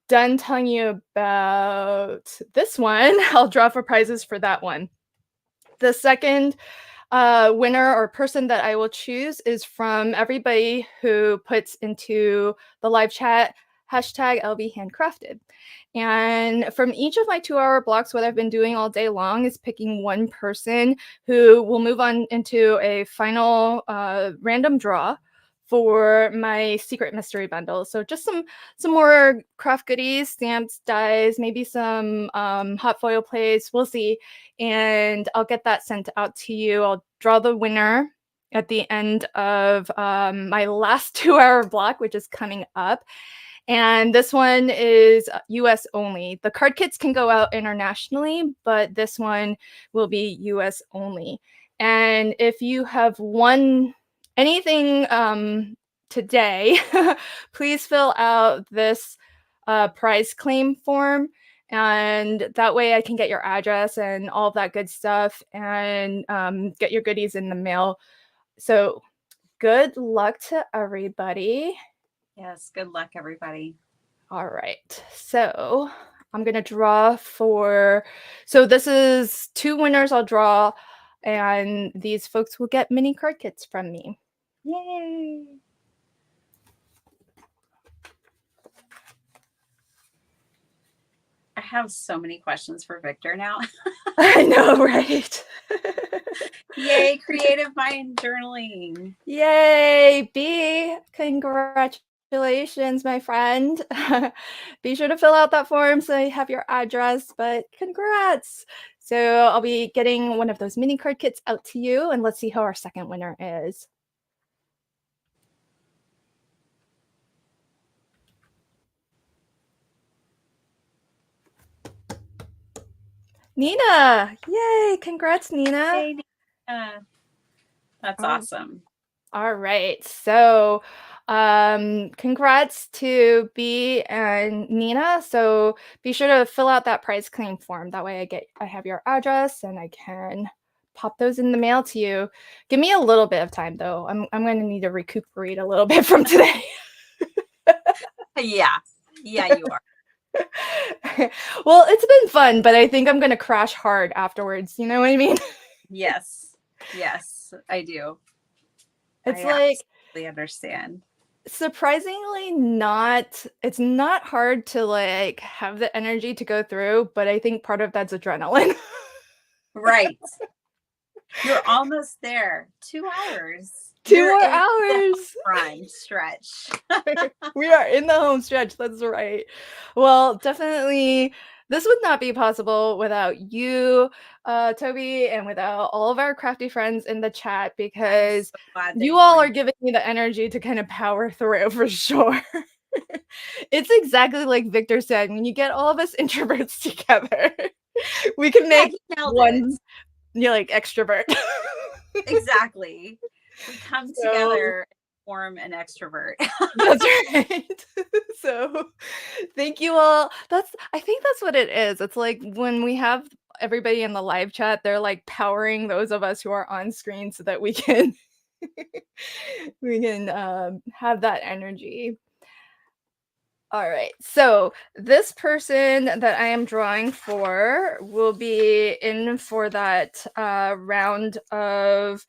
done telling you about this one, I'll draw for prizes for that one. The second winner or person that I will choose is from everybody who puts into the live chat hashtag LB Handcrafted. And from each of my 2-hour blocks, what I've been doing all day long is picking one person who will move on into a final random draw for my secret mystery bundle. So just some more craft goodies, stamps, dies, maybe some hot foil plates, we'll see. And I'll get that sent out to you. I'll draw the winner at the end of my last 2-hour block, which is coming up. And this one is US only. The card kits can go out internationally, but this one will be US only. And if you have won anything today, please fill out this prize claim form. And that way I can get your address and all that good stuff and get your goodies in the mail. So good luck to everybody. Yes, good luck, everybody. All right, so I'm gonna draw for, so this is 2 winners I'll draw, and these folks will get mini card kits from me. Yay! I have so many questions for Victor now. I know, right? Yay, creative mind journaling. Yay, B, congratulations, my friend. Be sure to fill out that form so you have your address, but congrats. So I'll be getting one of those mini card kits out to you, and let's see how our second winner is. Nina! Yay! Congrats, Nina. Hey, Nina. That's awesome. All right. So congrats to B and Nina. So be sure to fill out that prize claim form. That way I have your address and I can pop those in the mail to you. Give me a little bit of time though. I'm going to need to recuperate a little bit from today. Yeah, you are. Well, it's been fun, but I think I'm going to crash hard afterwards. You know what I mean? Yes, I do. It's I absolutely understand. Surprisingly it's not hard to like have the energy to go through, but I think part of that's adrenaline. Right. You're almost there. 2 hours. 2 more hours. Run stretch. We are in the home stretch. That's right. Well, definitely this would not be possible without you, Toby, and without all of our crafty friends in the chat, because you all are giving me the energy to kind of power through for sure. It's exactly like Victor said, when you get all of us introverts together, we can make one like extrovert. Exactly. We come together and form an extrovert. That's right. So thank you all. I think that's what it is. It's like when we have everybody in the live chat, they're like powering those of us who are on screen so that we can have that energy. All right, so this person that I am drawing for will be in for that round of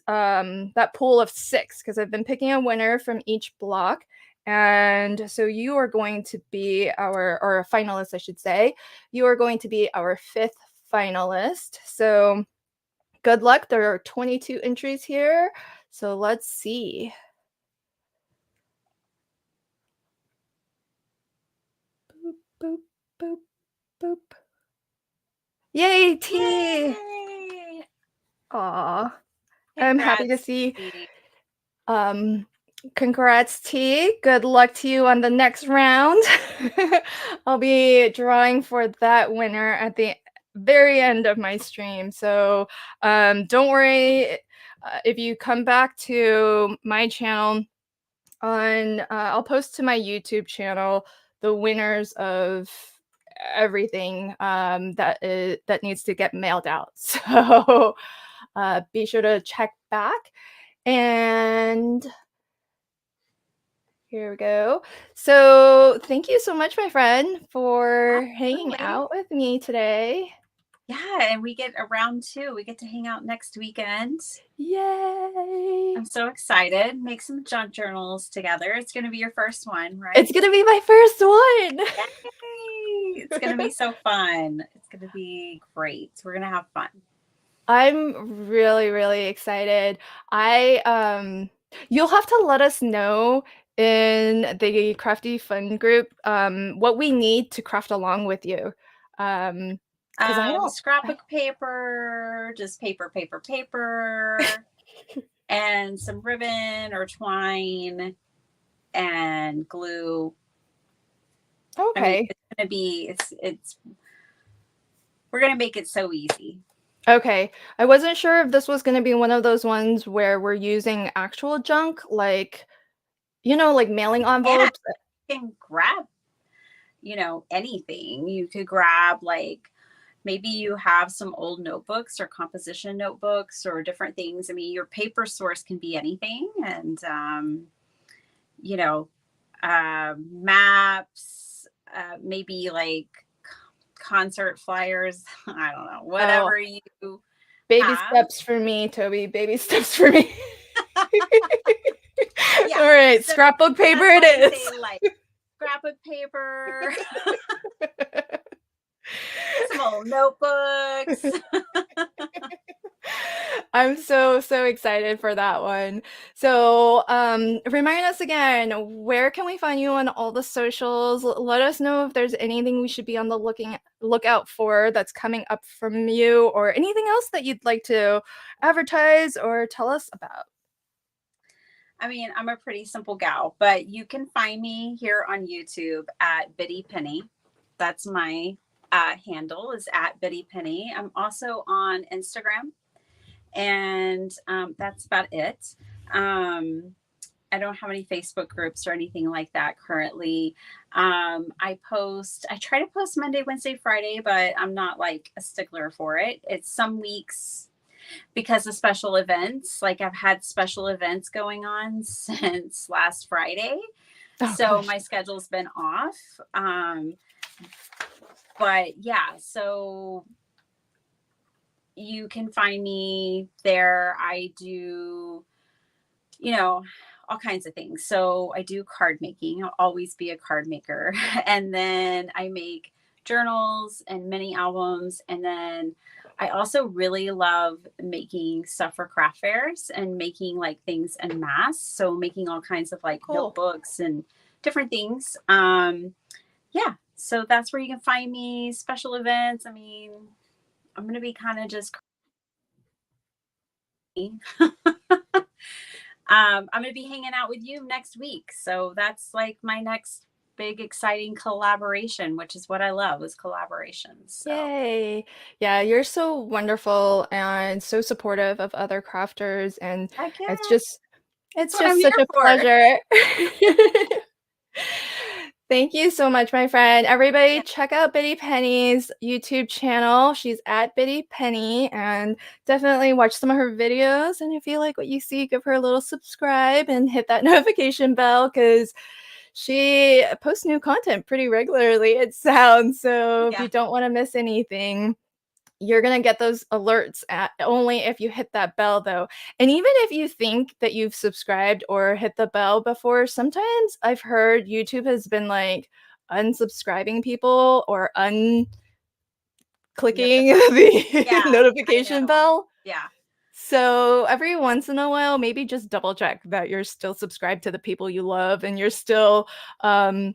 that pool of 6, because I've been picking a winner from each block. And so you are going to be or a finalist, I should say. You are going to be our 5th finalist. So good luck. There are 22 entries here. So let's see. Boop, boop, boop. Yay, T! Yay! Aw. I'm happy to see. Congrats, T. Good luck to you on the next round. I'll be drawing for that winner at the very end of my stream. So don't worry if you come back to my channel I'll post to my YouTube channel the winners of everything that needs to get mailed out. So be sure to check back. And here we go. So thank you so much, my friend, for hanging out with me today. Yeah, and we get a round 2. We get to hang out next weekend. Yay! I'm so excited. Make some junk journals together. It's going to be your first one, right? It's going to be my first one. Yay! It's going to be so fun. It's going to be great. We're going to have fun. I'm really, really excited. You'll have to let us know in the Crafty Fun group what we need to craft along with you. Scrapbook paper, just paper, and some ribbon or twine and glue. Okay. I mean, it's gonna be we're gonna make it so easy. Okay. I wasn't sure if this was gonna be one of those ones where we're using actual junk, like like mailing envelopes. You can grab, anything. You could grab maybe you have some old notebooks or composition notebooks or different things. I mean, your paper source can be anything. And, maps, maybe concert flyers. I don't know, whatever you Baby steps for me, Toby. Baby steps for me. Yeah, all right, so scrapbook paper it is. Scrapbook paper. Some old notebooks. I'm so excited for that one. So, remind us again, where can we find you on all the socials? Let us know if there's anything we should be on the lookout for that's coming up from you, or anything else that you'd like to advertise or tell us about. I mean, I'm a pretty simple gal, but you can find me here on YouTube at Biddy Penny. That's my handle, is at Biddy Penny. I'm also on Instagram, and that's about it. I don't have any Facebook groups or anything like that currently. I try to post Monday, Wednesday, Friday, but I'm not like a stickler for it. It's some weeks because of special events. Like I've had special events going on since last Friday. So my schedule's been off. But yeah, so you can find me there. I do, all kinds of things. So I do card making. I'll always be a card maker. And then I make journals and mini albums. And then I also really love making stuff for craft fairs and making like things en masse. So making all kinds of like notebooks and different things. Yeah. So that's where you can find me. Special events. I mean, I'm going to be kind of just I'm going to be hanging out with you next week. So that's like my next big exciting collaboration, which is what I love, is collaborations. So. Yay. Yeah, you're so wonderful and so supportive of other crafters, and it's just such a pleasure. Thank you so much, my friend. Everybody, check out Biddy Penny's YouTube channel. She's at Biddy Penny, and definitely watch some of her videos. And if you like what you see, give her a little subscribe and hit that notification bell, because she posts new content pretty regularly, it sounds. So if you don't want to miss anything, you're going to get those alerts only if you hit that bell, though. And even if you think that you've subscribed or hit the bell before, sometimes I've heard YouTube has been like unsubscribing people or unclicking the notification bell. Yeah. So every once in a while, maybe just double check that you're still subscribed to the people you love, and you're still, got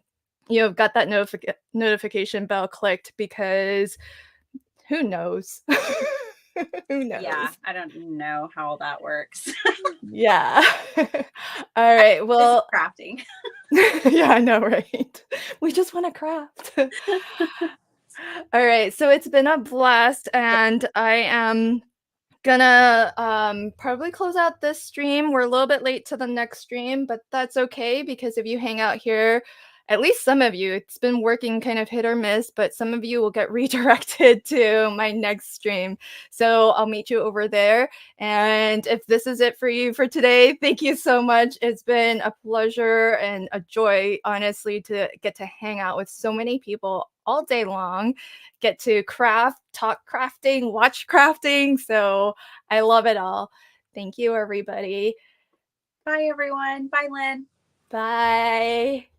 that notification bell clicked, because who knows? Who knows? Yeah, I don't know how that works. Yeah. All right. Well, crafting. Yeah, I know, right? We just want to craft. All right. So it's been a blast, and I am gonna probably close out this stream. We're a little bit late to the next stream, but that's okay, because if you hang out here, at least some of you, it's been working kind of hit or miss, but some of you will get redirected to my next stream. So I'll meet you over there. And if this is it for you for today, thank you so much. It's been a pleasure and a joy, honestly, to get to hang out with so many people all day long, get to craft, talk crafting, watch crafting. So I love it all. Thank you, everybody. Bye, everyone. Bye, Lynn. Bye.